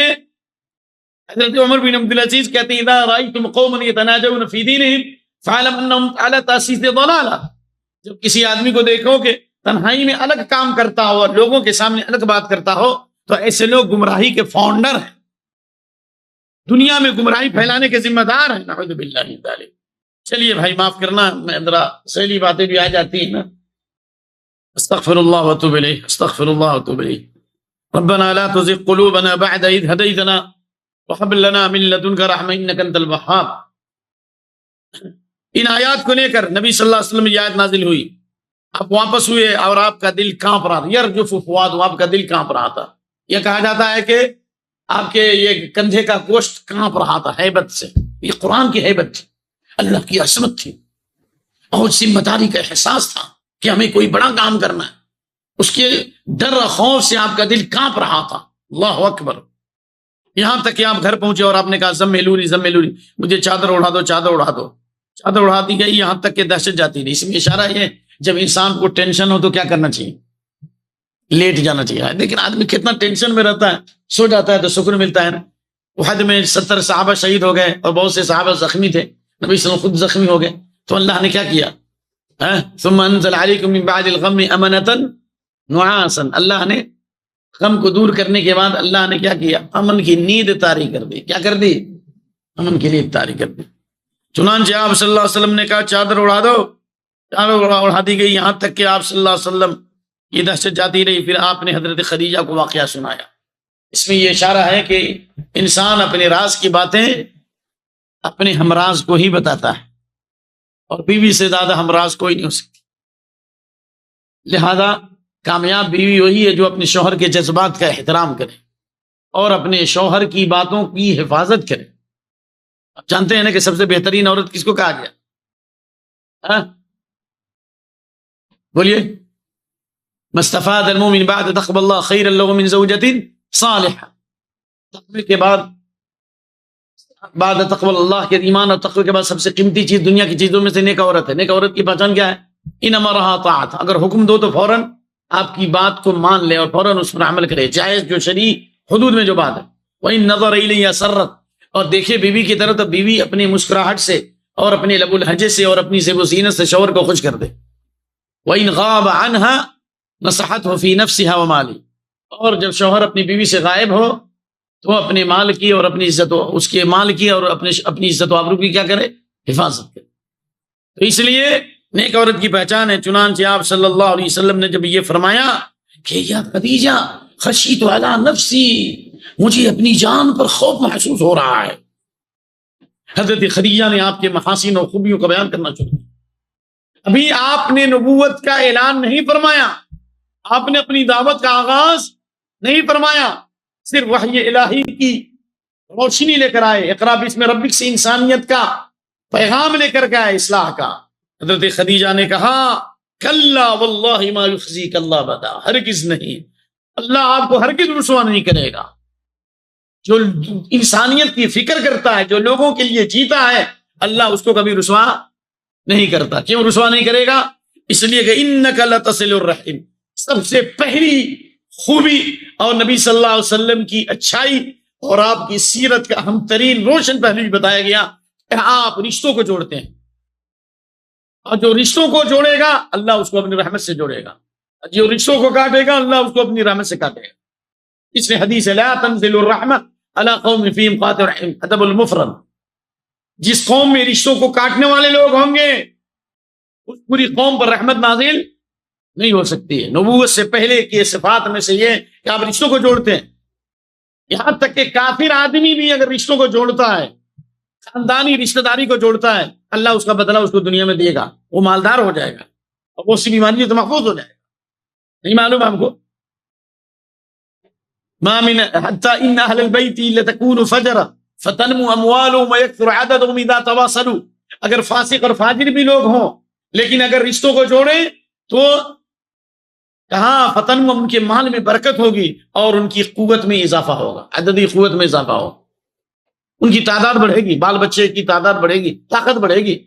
حضرت عمر بن عبد العزیز کہتے ہیں اذا رأیتم قوما یتناجون فی دینہم فاعلم انہم علی تاسیس ضلالہ، جب کسی آدمی کو دیکھو کہ تنہائی میں الگ کام کرتا ہو اور لوگوں کے سامنے الگ بات کرتا ہو، تو ایسے لوگ گمراہی کے فاؤنڈر ہیں، دنیا میں گمراہی پھیلانے کے ذمہ دار ہیں، نعوذ باللہ من ذالک۔ چلیے بھائی معاف کرنا، میں ذرا سہلی باتیں بھی آ جاتی ہیں نا۔ استغفر اللہ واتوب الیہ، استغفر اللہ واتوب الیہ۔ ربنا لا تزغ قلوبنا بعد اذ ہدیتنا وهب لنا من لدنک رحمۃ انک انت الوہاب۔ ان آیات کو لے کر نبی صلی اللہ علیہ وسلم یہ آیت نازل ہوئی، آپ واپس ہوئے اور آپ کا دل کانپ رہا تھا، یرجف فؤاد، آپ کا دل کانپ رہا تھا۔ یہ کہا جاتا ہے کہ آپ کے یہ کندھے کا گوشت کانپ رہا تھا ہیبت سے، یہ قرآن کی ہیبت تھی، اللہ کی عظمت تھی، اور ذمہ داری کا احساس تھا کہ ہمیں کوئی بڑا کام کرنا ہے، اس کے ڈر اور خوف سے آپ کا دل کانپ رہا تھا۔ اللہ اکبر۔ یہاں تک کہ آپ گھر پہنچے اور آپ نے کہا زملونی زملونی، مجھے چادر اڑا دو، چادر اڑا دو، چادر اڑا دی گئی، یہاں تک کہ دہشت جاتی رہی۔ اس میں اشارہ یہ، جب انسان کو ٹینشن ہو تو کیا کرنا چاہیے؟ لیٹ جانا چاہیے۔ لیکن آدمی کتنا ٹینشن میں رہتا ہے، سو جاتا ہے تو سکون ملتا ہے نا۔ احد میں 70 صحابہ شہید ہو گئے اور بہت سے صحابہ زخمی تھے، نبی صلی اللہ علیہ وسلم خود زخمی ہو گئے، تو اللہ نے کیا کیا؟ ثم انزل علیکم من بعد الغم امنۃ نعاسا، اللہ نے غم کو دور کرنے کے بعد اللہ نے کیا کیا؟ امن کی نیند طاری کر دی. کیا کر دی؟ امن کی نیند طاری کر دی. چنانچہ آپ صلی اللہ علیہ وسلم نے کہا چادر اڑا دو، چادر اڑا دی گئی، یہاں تک کہ آپ صلی اللہ علیہ وسلم کی دہشت جاتی رہی. پھر آپ نے حضرت خدیجہ کو واقعہ سنایا. اس میں یہ اشارہ ہے کہ انسان اپنے راز کی باتیں اپنے ہمراز کو ہی بتاتا ہے، اور بیوی سے زیادہ ہمراز کوئی نہیں ہو سکتی. لہذا کامیاب بیوی وہی ہے جو اپنے شوہر کے جذبات کا احترام کرے اور اپنے شوہر کی باتوں کی حفاظت کرے. آپ جانتے ہیں نا کہ سب سے بہترین عورت کس کو کہا گیا؟ بولیے. مستفاد المؤمن بعد تقوى الله خيرا له من زوجة صالحة. تقوی کے بعد تقوی اللہ کے ایمان اور تقوی کے بعد سب سے قیمتی چیز دنیا کی چیزوں میں سے نیک عورت ہے. نیک عورت کی پہچان کیا ہے؟ ان امرها طاعت، اگر حکم دو تو فوراً آپ کی بات کو مان لے اور فوراً اس پر عمل کرے، جائز جو شرعی حدود میں جو بات ہے. وَإِن نَظَرَ إِلَيْهَا سَرَّتْ، اور دیکھے بیوی کی طرف تو بیوی اپنی مسکراہٹ سے اور اپنے لب الحجے سے اور اپنی زیب و زینت سے شوہر کو خوش کر دے. وَإِن غَابَ عَنْهَا نَصَحَتْهُ فِي نَفْسِهَا وَمَالِهَا، اور جب شوہر اپنی بیوی سے غائب ہو تو اپنے مال کی اور اپنی عزت و اس کے مال کی اور اپنی عزت و آبرو کی کیا کرے؟ حفاظت کرے. تو اس لیے نیک عورت کی پہچان ہے. چنانچہ آپ صلی اللہ علیہ وسلم نے جب یہ فرمایا کہ یا خدیجہ خشیت علی نفسی، مجھے اپنی جان پر خوف محسوس ہو رہا ہے، حضرت خدیجہ نے آپ کے محاسن اور خوبیوں کا بیان کرنا شروع کیا. ابھی آپ نے نبوت کا اعلان نہیں فرمایا، آپ نے اپنی دعوت کا آغاز نہیں فرمایا، صرف وحی الہی کی روشنی لے کر آئے. اقرا باسم ربک سے انسانیت کا پیغام لے کر کے آئے، اصلاح کا. حضرت خدیجہ نے کہا کلا واللہ ما یخزیک اللہ بدا، ہرگز نہیں، اللہ آپ کو ہرگز رسوا نہیں کرے گا. جو انسانیت کی فکر کرتا ہے، جو لوگوں کے لیے جیتا ہے، اللہ اس کو کبھی رسوا نہیں کرتا. کیوں رسوا نہیں کرے گا؟ اس لیے کہ انک لتصل الرحم، سب سے پہلی خوبی اور نبی صلی اللہ علیہ وسلم کی اچھائی اور آپ کی سیرت کا اہم ترین روشن پہلو بھی بتایا گیا کہ آپ رشتوں کو جوڑتے ہیں، اور جو رشتوں کو جوڑے گا اللہ اس کو اپنی رحمت سے جوڑے گا، جو رشتوں کو کاٹے گا اللہ اس کو اپنی رحمت سے کاٹے گا. اس میں حدیث ہے لا تنزل الرحمہ علی قوم فیہم قاطع رحم، ادب المفرد. جس قوم میں رشتوں کو کاٹنے والے لوگ ہوں گے اس پوری قوم پر رحمت نازل نہیں ہو سکتی ہے. نبوت سے پہلے کی صفات میں سے یہ کہ آپ رشتوں کو جوڑتے ہیں. یہاں تک کہ کافر آدمی بھی اگر رشتوں کو جوڑتا ہے، خاندانی رشتہ داری کو جوڑتا ہے، اللہ اس کا بدلہ اس کو دنیا میں دے گا، وہ مالدار ہو جائے گا اور وہ اسی بیماری سے محفوظ ہو جائے گا. نہیں معلوم ہم کو؟ ما من حتى ان اهل البيت لتكون فجرا فتنمو اموالهم ويكثر عددهم اذا تواصلوا. اگر فاسق اور فاجر بھی لوگ ہوں لیکن اگر رشتوں کو جوڑیں تو کہاں فتنمو، ان کے مال میں برکت ہوگی اور ان کی قوت میں اضافہ ہوگا، عددی قوت میں اضافہ ہوگا، ان کی تعداد بڑھے گی، بال بچے کی تعداد بڑھے گی، طاقت بڑھے گی.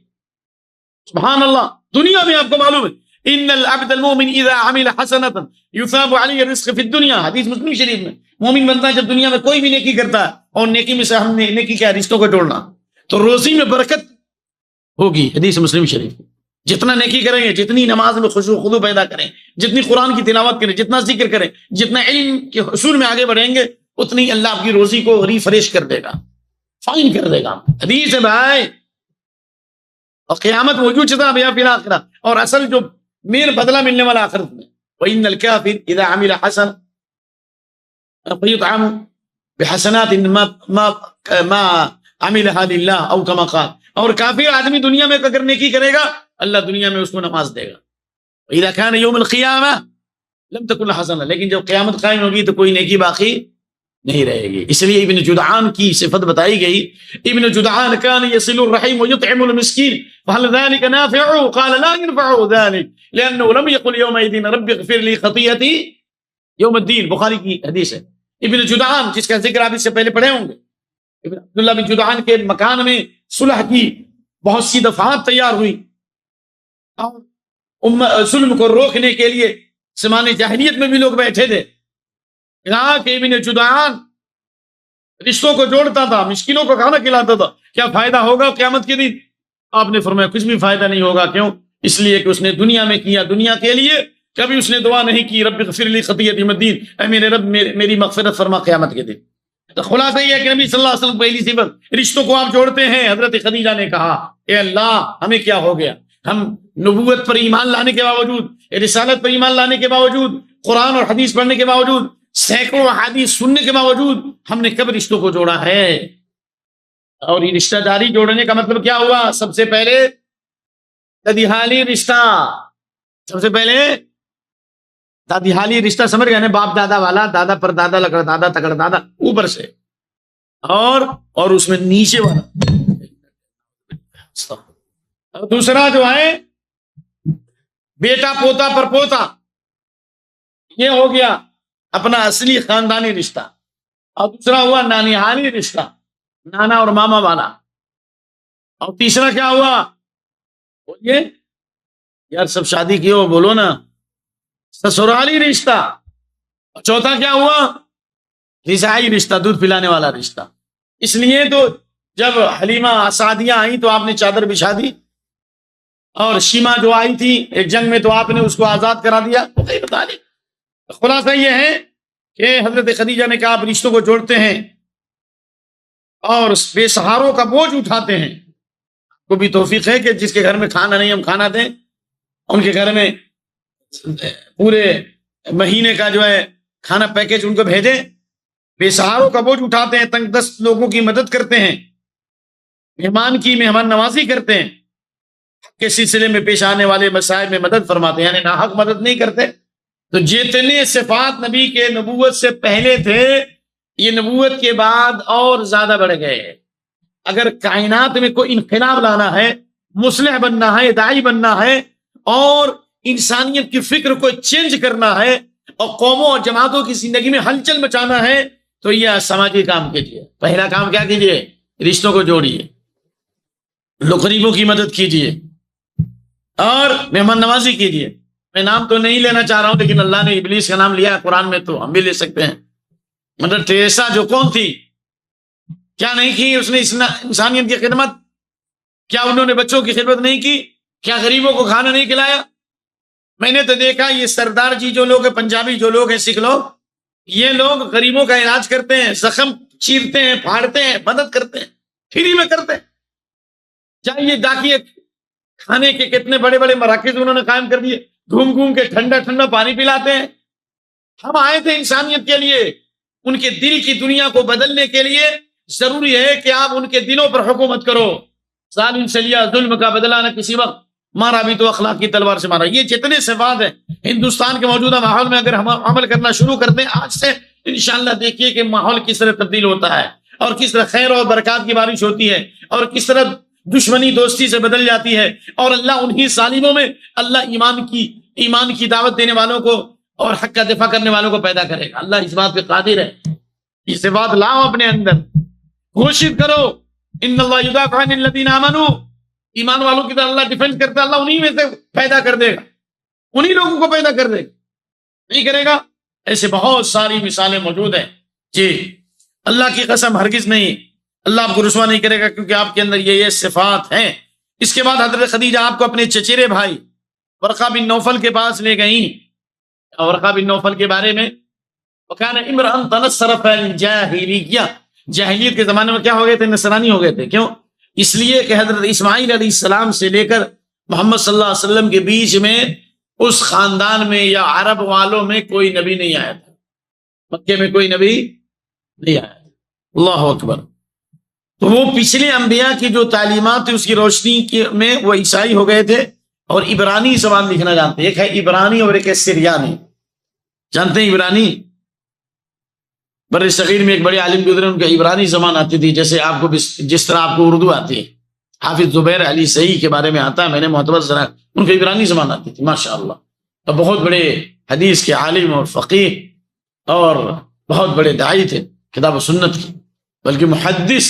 سبحان اللہ. دنیا میں آپ کو معلوم ہے ان العبد المؤمن اذا عمل حسنة يثاب عليه الرزق في الدنيا، حدیث مسلم شریف میں. مومن بندہ جب دنیا میں کوئی بھی نیکی کرتا ہے، اور نیکی میں سے ہم نے نیکی کیا؟ رشتوں کو جوڑنا، تو روزی میں برکت ہوگی. حدیث مسلم شریف. جتنا نیکی کریں گے، جتنی نماز میں خشوع و خضوع پیدا کریں، جتنی قرآن کی تلاوت کریں، جتنا ذکر کریں، جتنا علم کے حصول میں آگے بڑھیں گے، اتنی اللہ آپ کی روزی کو ریفریش کر دے گا، فائن کر دے گا. حدیث ہے بھائی. اور قیامت موجود چتا بیا فی الآخرہ، اور اصل جو میر بدلہ ملنے والا آخرت میں. وَإِنَّ الْكَافِرَ إِذَا عَمِلَ حَسَنًا فَيُطْعَمُ بِحَسَنَاتٍ مَا عَمِلَهَا لِلَّهِ أَوْ كَمَا قَالَ. اور کافر آدمی دنیا میں اگر نیکی کرے گا اللہ دنیا میں اس کو نماز دے گا. وَإِذَا كَانَ يَوْمُ الْقِيَامَةِ لَمْ تَكُنْ حَسَنًا، لیکن جب قیامت قائم ہوگی تو کوئی نیکی باقی نہیں رہے گی. اس لیے ابن جدعان کی صفت بتائی گئی. ابن جدعان كان يصل الرحم ويطعم المسكين فهل ذلك نافع؟ قال لا ينفع ذلك لأنه لم يقل يومئذ رب اغفر لي خطيئتي يوم الدين. بخاری کی حدیث ہے. ابن جدعان جس کا ذکر آپ اس سے پہلے پڑھے ہوں گے، ابن عبداللہ بن جدعان کے مکان میں صلح کی بہت سی دفعات تیار ہوئی، اور ظلم کو روکنے کے لیے زمانے جاہلیت میں بھی لوگ بیٹھے تھے. کہا کہ ابن جدعان رشتوں کو جوڑتا تھا، مسکینوں کو کھانا کھلاتا تھا، کیا فائدہ ہوگا قیامت کے دن؟ آپ نے فرمایا کچھ بھی فائدہ نہیں ہوگا. کیوں؟ اس لیے کہ اس نے دنیا میں کیا دنیا کے لیے، کبھی اس نے دعا نہیں کی رب اغفر لی خطیئتی یوم الدین، اے میرے رب میری مغفرت فرما قیامت کے دن۔ تو خلاصہ یہ ہے کہ نبی صلی اللہ علیہ وسلم پہلی صفت، رشتوں کو آپ جوڑتے ہیں۔ حضرت خدیجہ نے کہا اے اللہ ہمیں کیا ہو گیا، ہم نبوت پر ایمان لانے کے باوجود، رسالت پر ایمان لانے کے باوجود، قرآن اور حدیث پڑھنے کے باوجود، سینکڑوں حدیث سننے کے باوجود ہم نے کب رشتوں کو جوڑا ہے؟ اور یہ رشتہ داری جوڑنے کا مطلب کیا ہوا؟ سب سے پہلے دادی رشتہ، سب سے پہلے دادی رشتہ سمجھ گئے نا، باپ دادا والا، دادا پر دادا، لکڑ دادا، تکڑ دادا، اوپر سے اور اس میں نیچے والا۔ اور دوسرا جو ہے بیٹا پوتا پر پوتا، یہ ہو گیا اپنا اصلی خاندانی رشتہ۔ اور دوسرا ہوا نانیہالی رشتہ، نانا اور ماما والا۔ اور تیسرا کیا ہوا؟ بولیے یار، سب شادی کی ہو بولو نا، سسرالی رشتہ۔ اور چوتھا کیا ہوا؟ رضاعی رشتہ، دودھ پلانے والا رشتہ۔ اس لیے تو جب حلیمہ سعدیہ آئی تو آپ نے چادر بچھا دی، اور شیما جو آئی تھی ایک جنگ میں تو آپ نے اس کو آزاد کرا دیا۔ خلاصہ یہ ہے کہ حضرت خدیجہ نے کہا آپ رشتوں کو جوڑتے ہیں اور بے سہاروں کا بوجھ اٹھاتے ہیں۔ کو بھی توفیق ہے کہ جس کے گھر میں کھانا نہیں ہم کھانا دیں، ان کے گھر میں پورے مہینے کا جو ہے کھانا پیکج ان کو بھیجیں۔ بے سہاروں کا بوجھ اٹھاتے ہیں، تنگ دست لوگوں کی مدد کرتے ہیں، مہمان کی مہمان نوازی کرتے ہیں، کے سلسلے میں پیش آنے والے مسائل میں مدد فرماتے ہیں، یعنی ناحق مدد نہیں کرتے۔ تو جتنے صفات نبی کے نبوت سے پہلے تھے، یہ نبوت کے بعد اور زیادہ بڑھ گئے۔ اگر کائنات میں کوئی انقلاب لانا ہے، مصلح بننا ہے، داعی بننا ہے، اور انسانیت کی فکر کو چینج کرنا ہے، اور قوموں اور جماعتوں کی زندگی میں ہلچل مچانا ہے، تو یہ سماجی کام کیجیے۔ پہلا کام کیا کیجیے؟ رشتوں کو جوڑیے، غریبوں کی مدد کیجیے، اور مہمان نوازی کیجیے۔ میں نام تو نہیں لینا چاہ رہا ہوں، لیکن اللہ نے ابلیس کا نام لیا ہے قرآن میں، تو ہم بھی لے سکتے ہیں۔ مدر ٹریسا جو کون تھی، کیا نہیں کی اس نے انسانیت کی خدمت؟ کیا انہوں نے بچوں کی خدمت نہیں کی؟ کیا غریبوں کو کھانا نہیں کھلایا؟ میں نے تو دیکھا یہ سردار جی جو لوگ ہیں، پنجابی جو لوگ ہیں، سکھ لوگ، یہ لوگ غریبوں کا علاج کرتے ہیں، زخم چیرتے ہیں، پھاڑتے ہیں، مدد کرتے ہیں، فری میں کرتے ہیں۔ چاہیے دیکھیے کھانے کے کتنے بڑے بڑے مراکز انہوں نے قائم کر دیے، گھوم گھوم کے ٹھنڈا ٹھنڈا پانی پلاتے ہیں۔ ہم آئے تھے انسانیت کے لیے، ان کے دل کی دنیا کو بدلنے کے لیے۔ ضروری ہے کہ آپ ان کے دلوں پر حکومت کرو۔ ظالم سے لیا ظلم کا بدلہ نہ کسی وقت، مارا بھی تو اخلاق کی تلوار سے مارا۔ یہ جتنے صفات ہیں ہندوستان کے موجودہ ماحول میں اگر ہم عمل کرنا شروع کر دیں آج سے، انشاءاللہ دیکھیے کہ ماحول کس طرح تبدیل ہوتا ہے، اور کس طرح خیر اور برکات کی بارش ہوتی ہے، اور کس طرح دشمنی دوستی سے بدل جاتی ہے، اور اللہ انہی ظالموں میں اللہ ایمان کی دعوت دینے والوں کو اور حق کا دفاع کرنے والوں کو پیدا کرے گا۔ اللہ اس بات پہ قادر ہے۔ یہ صفات لاؤ اپنے اندر، کوشش کرو۔ ان اللہ یدافع عن الذین آمنوا، ایمان والوں کی طرح اللہ ڈیفینس کرتا ہے، اللہ انہی میں سے پیدا کر دے گا، انہی لوگوں کو پیدا کر دے گا، نہیں کرے گا؟ ایسے بہت ساری مثالیں موجود ہیں۔ جی اللہ کی قسم ہرگز نہیں، اللہ آپ کو رسوا نہیں کرے گا، کیونکہ آپ کے اندر یہ صفات ہیں۔ اس کے بعد حضرت خدیجہ آپ کو اپنے چچیرے بھائی ورقہ بن نوفل کے پاس لے گئیں۔ ورقہ بن نوفل کے بارے میں، وَكَانَ امْرَأً تَنَصَّرَ فِي الْجَاهِلِيَّةِ، جاہلیت کے زمانے میں کیا ہو گئے تھے؟ نصرانی ہو گئے تھے۔ کیوں؟ اس لیے کہ حضرت اسماعیل علیہ السلام سے لے کر محمد صلی اللہ علیہ وسلم کے بیچ میں اس خاندان میں یا عرب والوں میں کوئی نبی نہیں آیا تھا، مکے میں کوئی نبی نہیں آیا تھا۔ اللہ اکبر۔ تو وہ پچھلے انبیاء کی جو تعلیمات تھی اس کی روشنی میں وہ عیسائی ہو گئے تھے، اور عبرانی زبان لکھنا جانتے ہیں۔ ایک ہے عبرانی اور ایک ہے سریانی۔ جانتے ہیں عبرانی؟ بر صغیر میں ایک بڑے عالم گزرے، ان کا عبرانی زبان آتی تھی، جیسے آپ کو جس طرح آپ کو اردو آتی ہے۔ حافظ زبیر علی صحیح کے بارے میں آتا ہے، میں نے معتبر ذرا، ان کو عبرانی زبان آتی تھی ماشاءاللہ۔ اور بہت بڑے حدیث کے عالم اور فقیہ اور بہت بڑے داعی تھے کتاب و سنت کی، بلکہ محدث،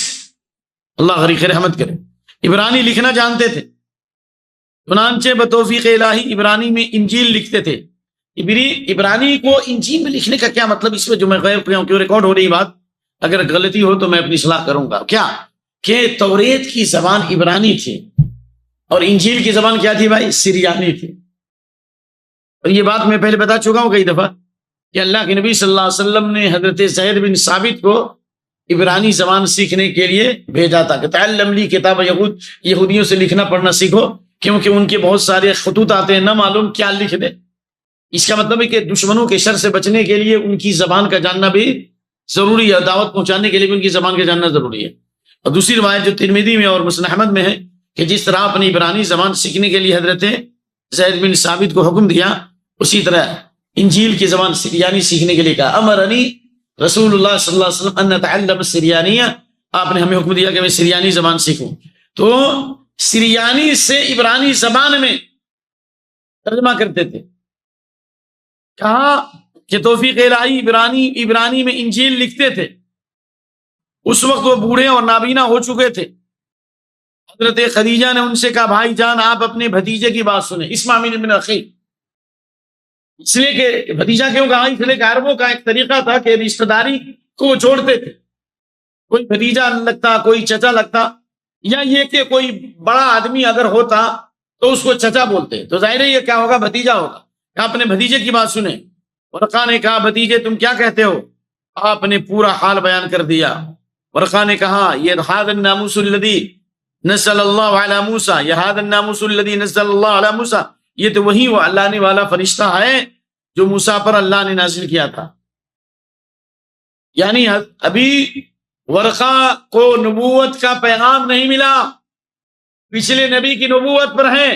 اللہ غریق رحمت کرے۔ عبرانی لکھنا جانتے تھے، چنانچہ بتوفیق الہی عبرانی میں انجیل لکھتے تھے۔ عبرانی کو انجیل میں لکھنے کا کیا مطلب؟ اس میں جو میں غیر پہ ہوں، کیوں ریکارڈ ہو رہی بات، اگر غلطی ہو تو میں اپنی اصلاح کروں گا۔ کیا کہ توریت کی زبان عبرانی تھی، اور انجیل کی زبان کیا تھی بھائی؟ سریانی تھی. اور یہ بات میں پہلے بتا چکا ہوں کئی دفعہ کہ اللہ کے نبی صلی اللہ علیہ وسلم نے حضرت زید بن ثابت کو عبرانی زبان سیکھنے کے لیے بھیجا تھا کہ تعلم لی کتاب یہود، یہودیوں سے لکھنا پڑھنا سیکھو کیونکہ ان کے بہت سارے خطوط آتے ہیں، نہ معلوم کیا لکھ دے. اس کا مطلب ہے کہ دشمنوں کے شر سے بچنے کے لیے ان کی زبان کا جاننا بھی ضروری ہے، دعوت پہنچانے کے لیے بھی ان کی زبان کا جاننا ضروری ہے. اور دوسری روایت جو ترمذی میں اور مسند احمد میں ہے کہ جس طرح اپنی عبرانی زبان سیکھنے کے لیے حضرت زید بن ثابت کو حکم دیا، اسی طرح انجیل کی زبان سریانی سیکھنے کے لیے کہا. امرنی رسول اللہ صلی اللہ علیہ وسلم ان نتعلم السریانیہ، آپ نے ہمیں حکم دیا کہ میں سریانی زبان سیکھوں. تو سریانی سے عبرانی زبان میں ترجمہ کرتے تھے. کہا کہ توفیق الہی عبرانی میں انجیل لکھتے تھے. اس وقت وہ بوڑھے اور نابینا ہو چکے تھے. حضرت خدیجہ نے ان سے کہا بھائی جان آپ اپنے بھتیجے کی بات سنیں، اسمع من اخی. اس لیے کہ بھتیجا کیوں کہا؟ اس لیے کہ عربوں کا ایک طریقہ تھا کہ رشتہ داری کو وہ چھوڑتے تھے. کوئی بھتیجا لگتا، کوئی چچا لگتا، یا یہ کہ کوئی بڑا آدمی اگر ہوتا تو اس کو چچا بولتے. تو ظاہر ہے یہ کیا ہوگا؟ بھتیجا ہوگا. کہ اپنے بھتیجے کی بات سنیں. ورقہ نے کہا بھتیجے تم کیا کہتے ہو؟ آپ نے پورا حال بیان کر دیا. ورقہ نے کہا یہ ھذا الناموس الذی نزل اللہ علی موسیٰ، یہ ھذا الناموس الذی نزل اللہ علی موسیٰ، یہ تو وہی وہ اللہ نے والا فرشتہ ہے جو موسیٰ پر اللہ نے نازل کیا تھا. یعنی ابھی ورقہ کو نبوت کا پیغام نہیں ملا، پچھلے نبی کی نبوت پر ہے.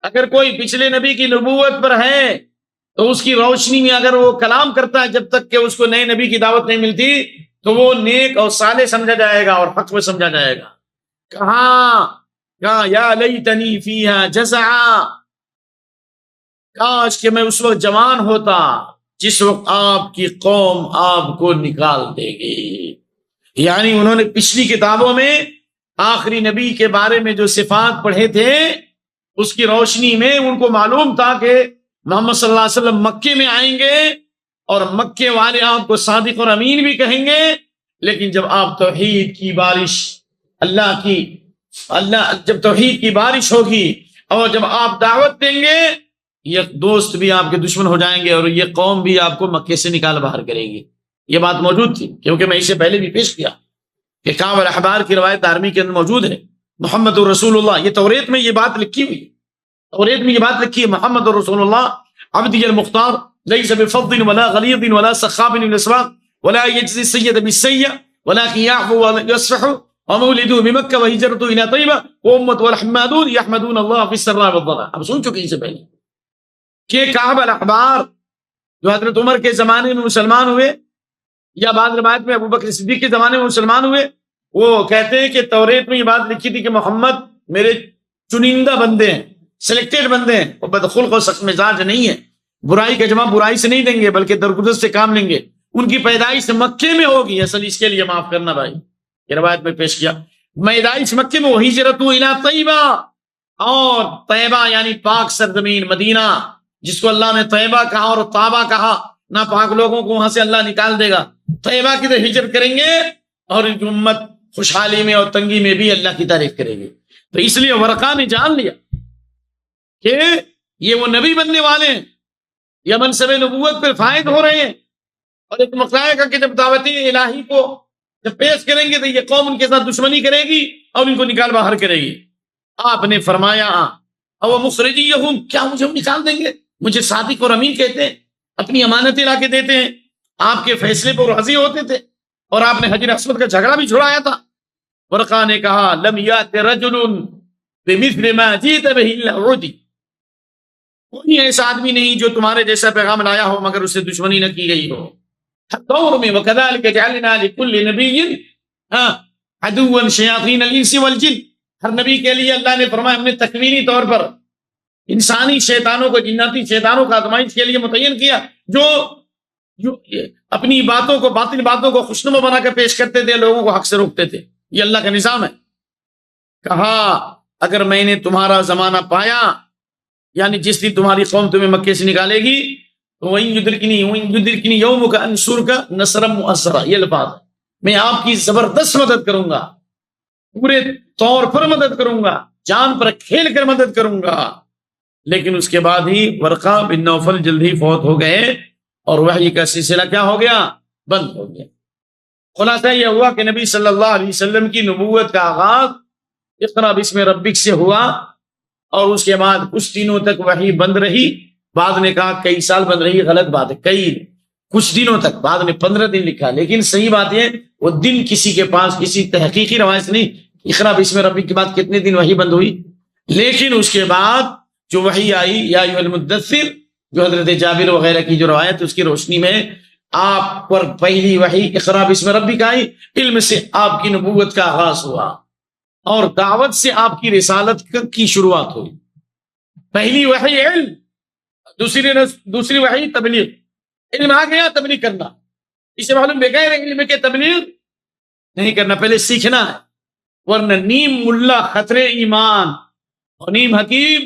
اگر کوئی پچھلے نبی کی نبوت پر ہے تو اس کی روشنی میں اگر وہ کلام کرتا ہے جب تک کہ اس کو نئے نبی کی دعوت نہیں ملتی تو وہ نیک اور صالح سمجھا جائے گا اور حق میں سمجھا جائے گا. کہاں یا لیتنی فیہا جزعا، کاش کہ میں اس وقت جوان ہوتا جس وقت آپ کی قوم آپ کو نکال دے گی. یعنی انہوں نے پچھلی کتابوں میں آخری نبی کے بارے میں جو صفات پڑھے تھے اس کی روشنی میں ان کو معلوم تھا کہ محمد صلی اللہ علیہ وسلم مکے میں آئیں گے اور مکے والے آپ کو صادق اور امین بھی کہیں گے. لیکن جب آپ توحید کی بارش جب توحید کی بارش ہوگی اور جب آپ دعوت دیں گے یہ دوست بھی آپ کے دشمن ہو جائیں گے اور یہ قوم بھی آپ کو مکے سے نکال باہر کرے گی. یہ بات موجود تھی کیونکہ میں اسے پہلے بھی پیش کیا کہ کعب الاحبار کی روایت دارمی کے اندر موجود ہے. محمد رسول اللہ، یہ توریت میں یہ بات لکھی ہوئی، توریت میں یہ بات لکھی ہے محمد رسول اللہ عبدی المختار لیس بفض ولا غلیظ ولا سخاب للاسواق ولا يجزي السيئة بالسيئة ولكن يعفو ويصفح ومولده بمكة وهجرته إلى طيبة وأمة والحمادون يحمدون الله في السراء والضراء. اب سن چکے اس سے پہلے کہ کعب الاحبار جو حضرت عمر کے زمانے میں مسلمان ہوئے یا بعض روایت میں ابو بکر صدیق کے زمانے میں مسلمان ہوئے، وہ کہتے ہیں کہ توریت میں یہ بات لکھی تھی کہ محمد میرے چنندہ بندے ہیں، سلیکٹڈ بندے ہیں، وہ بدخلق و سخت مزاج نہیں ہے، برائی کا جواب برائی سے نہیں دیں گے بلکہ درگزر سے کام لیں گے. ان کی پیدائش مکے میں ہوگی. اصل اس کے لیے معاف کرنا بھائی، یہ روایت میں پیش کیا، پیدائش مکے میں، وہی ہجرت الی طیبہ، اور طیبہ یعنی پاک سرزمین مدینہ جس کو اللہ نے طیبہ کہا اور طابہ کہا، نہ پاک لوگوں کو وہاں سے اللہ نکال دے گا. طیبہ کی طرف ہجرت کریں گے اور ان کی امت خوشحالی میں اور تنگی میں بھی اللہ کی تعریف کرے گی. تو اس لیے ورقہ نے جان لیا کہ یہ وہ نبی بننے والے ہیں، یہ منصب نبوت پر فائد ہو رہے ہیں. اور ایک مقرر کا کہ جب دعوت الہی کو جب پیش کریں گے تو یہ قوم ان کے ساتھ دشمنی کرے گی اور ان کو نکال باہر کرے گی. آپ نے فرمایا او مخرجیہم، کیا مجھے ہم نکال دیں گے؟ مجھے صادق اور امین کہتے ہیں، اپنی امانتیں لا کے دیتے ہیں، آپ کے فیصلے پر راضی ہوتے تھے، اور آپ نے حجر اسود کا جھگڑا بھی چھڑایا تھا. ورقہ نے کہا لم یات رجل بمثل ما جئت به الا عودی، کوئی ایسا آدمی نہیں جو تمہارے جیسا پیغام لایا ہو مگر اس سے دشمنی نہ کی گئی ہو. دور میں وَكَذَلِكَ جَعَلْنَا لِكُلِّ نَبِيٍّ عَدُوًّا شَيَاطِينَ الْإِنسِ وَالْجِنِّ، ہر نبی کے لیے اللہ نے فرمایا ہم نے تکوینی طور پر انسانی شیطانوں کو، جناتی شیطانوں کو آزمائش کے لیے متعین کیا، جو اپنی باتوں کو، باطل باتوں کو خوشنما بنا کر پیش کرتے تھے، لوگوں کو حق سے روکتے تھے. یہ اللہ کا نظام ہے. کہا اگر میں نے تمہارا زمانہ پایا، یعنی جس دن تمہاری قوم تمہیں مکے سے نکالے گی، وَإِن يُدْرِكْنِي يَوْمُكَ أَنْصُرْكَ نَصْرًا مُؤَزَّرًا، یہ الفاظ ہے، میں آپ کی زبردست مدد کروں گا، پورے طور پر مدد کروں گا. جان پر کھیل کر مدد کروں گا۔ لیکن اس کے بعد ہی ورقہ بن نوفل جلد ہی فوت ہو گئے اور وحی کا سلسلہ کیا ہو گیا؟ بند ہو گیا۔ خلاصہ یہ ہوا کہ نبی صلی اللہ علیہ وسلم کی نبوت کا آغاز اقرا بسم ربک سے ہوا، اور اس کے بعد کچھ دنوں تک وحی بند رہی۔ بعد نے کہا کئی سال بند رہی، غلط بات ہے، کچھ دنوں تک، بعد نے 15 دن لکھا، لیکن صحیح بات ہے وہ دن کسی کے پاس کسی تحقیقی روایت نہیں اقرا بسم ربک کے بعد کتنے دن وحی بند ہوئی۔ لیکن اس کے بعد جو وحی آئی یا ایھا المدثر، جو حضرت جابر وغیرہ کی جو روایت، اس کی روشنی میں آپ پر پہلی وحی اقرا بسم ربک آئی، علم سے آپ کی نبوت کا آغاز ہوا اور دعوت سے آپ کی رسالت کی شروعات ہوئی۔ پہلی وحی علم، دوسری وحی تبلیغ۔ علم آ گیا، تبلیغ کرنا، اسے معلوم بغیر علم کے تبلیغ نہیں کرنا، پہلے سیکھنا ہے، ورنہ نیم ملا خطرے ایمان اور نیم حکیم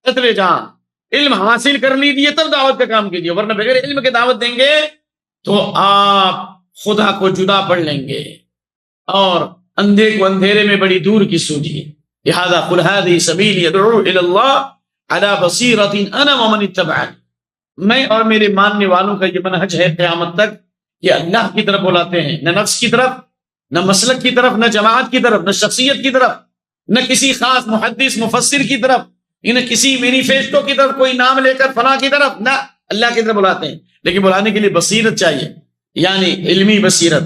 خطرے جان۔ علم حاصل کر لیجیے تب دعوت کا کام کیجیے، ورنہ بغیر علم کے دعوت دیں گے تو آپ خدا کو جدا پڑھ لیں گے اور اندھے کو اندھیرے میں بڑی دور کی سوجی۔ لہذا قل هذه سبیلی ادعو الی اللہ علی بصیرۃ انا ومن اتبعنی، میں اور میرے ماننے والوں کا یہ منہج ہے قیامت تک کہ اللہ کی طرف بلاتے ہیں، نہ نفس کی طرف، نہ مسلک کی طرف، نہ جماعت کی طرف، نہ شخصیت کی طرف، نہ کسی خاص محدث مفسر کی طرف، نہ کسی مینیفیسٹو کی طرف، کوئی نام لے کر فلاں کی طرف، نہ، اللہ کی طرف بلاتے ہیں۔ لیکن بلانے کے لیے بصیرت چاہیے، یعنی علمی بصیرت،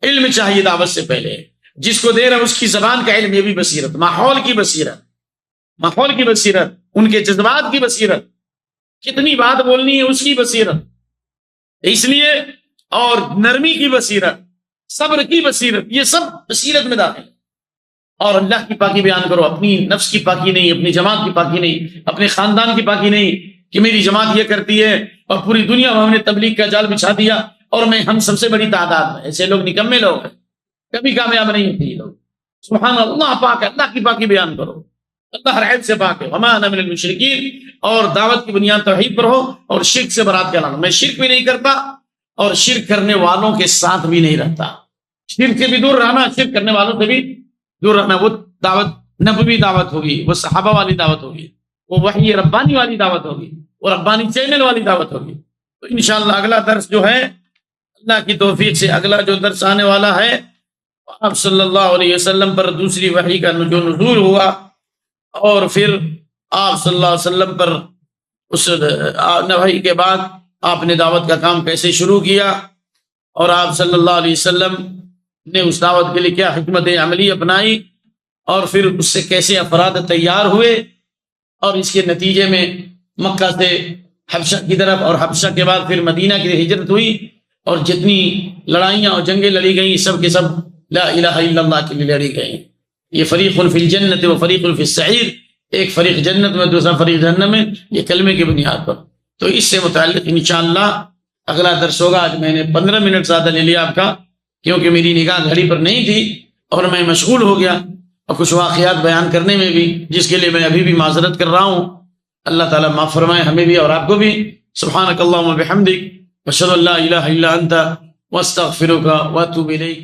علم چاہیے دعوت سے پہلے، جس کو دے رہا اس کی زبان کا علم، یہ بھی بصیرت، ماحول کی بصیرت، ماحول کی بصیرت، ان کے جذبات کی بصیرت، کتنی بات بولنی ہے اس کی بصیرت، اس لیے، اور نرمی کی بصیرت، صبر کی بصیرت، یہ سب بصیرت میں داخل ہے۔ اور اللہ کی پاکی بیان کرو، اپنی نفس کی پاکی نہیں، اپنی جماعت کی پاکی نہیں، اپنے خاندان کی پاکی نہیں کہ میری جماعت یہ کرتی ہے اور پوری دنیا میں ہم نے تبلیغ کا جال بچھا دیا اور ہم سب سے بڑی تعداد میں، ایسے لوگ نکمے لوگ ہیں، کبھی کامیاب نہیں ہوتے یہ لوگ۔ سبحان اللہ، پاک ہے، اللہ کی پاکی بیان کرو، اللہ ہر عیب سے پاک ہے۔ وما انا من المشرکین، اور دعوت کی بنیاد توحید پر ہو اور شرک سے برات کا لانا۔ میں شرک بھی نہیں کرتا اور شرک کرنے والوں کے ساتھ بھی نہیں رہتا، شرک سے بھی دور رہنا، شرک کرنے والوں سے بھی دور رہنا۔ وہ دعوت نبوی دعوت ہوگی، وہ صحابہ والی دعوت ہوگی، وہ وحی ربانی والی دعوت ہوگی، وہ ربانی چینل والی دعوت ہوگی۔ تو انشاءاللہ اگلا درس جو ہے، اللہ کی توفیق سے اگلا جو درس آنے والا ہے، آپ صلی اللہ علیہ وسلم پر دوسری وحی کا جو نزول ہوا، اور پھر آپ صلی اللہ علیہ وسلم پر اس وحی کے بعد آپ نے دعوت کا کام کیسے شروع کیا، اور آپ صلی اللہ علیہ وسلم نے اس دعوت کے لیے کیا حکمت عملی اپنائی، اور پھر اس سے کیسے افراد تیار ہوئے، اور اس کے نتیجے میں مکہ سے حبشہ کی طرف، اور حبشہ کے بعد پھر مدینہ کی ہجرت ہوئی، اور جتنی لڑائیاں اور جنگیں لڑی گئیں سب کے سب لا الہ الا اللہ کے لیے لڑی گئیں۔ یہ فریق فی الجنت و فریق فی السعیر، ایک فریق جنت میں، دوسرا فریق جہنم میں، یہ کلمے کی بنیاد پر۔ تو اس سے متعلق انشاءاللہ اگلا درس ہوگا۔ آج میں نے 15 منٹ زیادہ لے لیا آپ کا، کیونکہ میری نگاہ گھڑی پر نہیں تھی اور میں مشغول ہو گیا، اور کچھ واقعات بیان کرنے میں بھی، جس کے لیے میں ابھی بھی معذرت کر رہا ہوں۔ اللہ تعالیٰ معاف فرمائے ہمیں بھی اور آپ کو بھی۔ سبحانک اللہم و بحمدک، اشہد ان لا الہ الا انت، واستغفرک واتوب الیک۔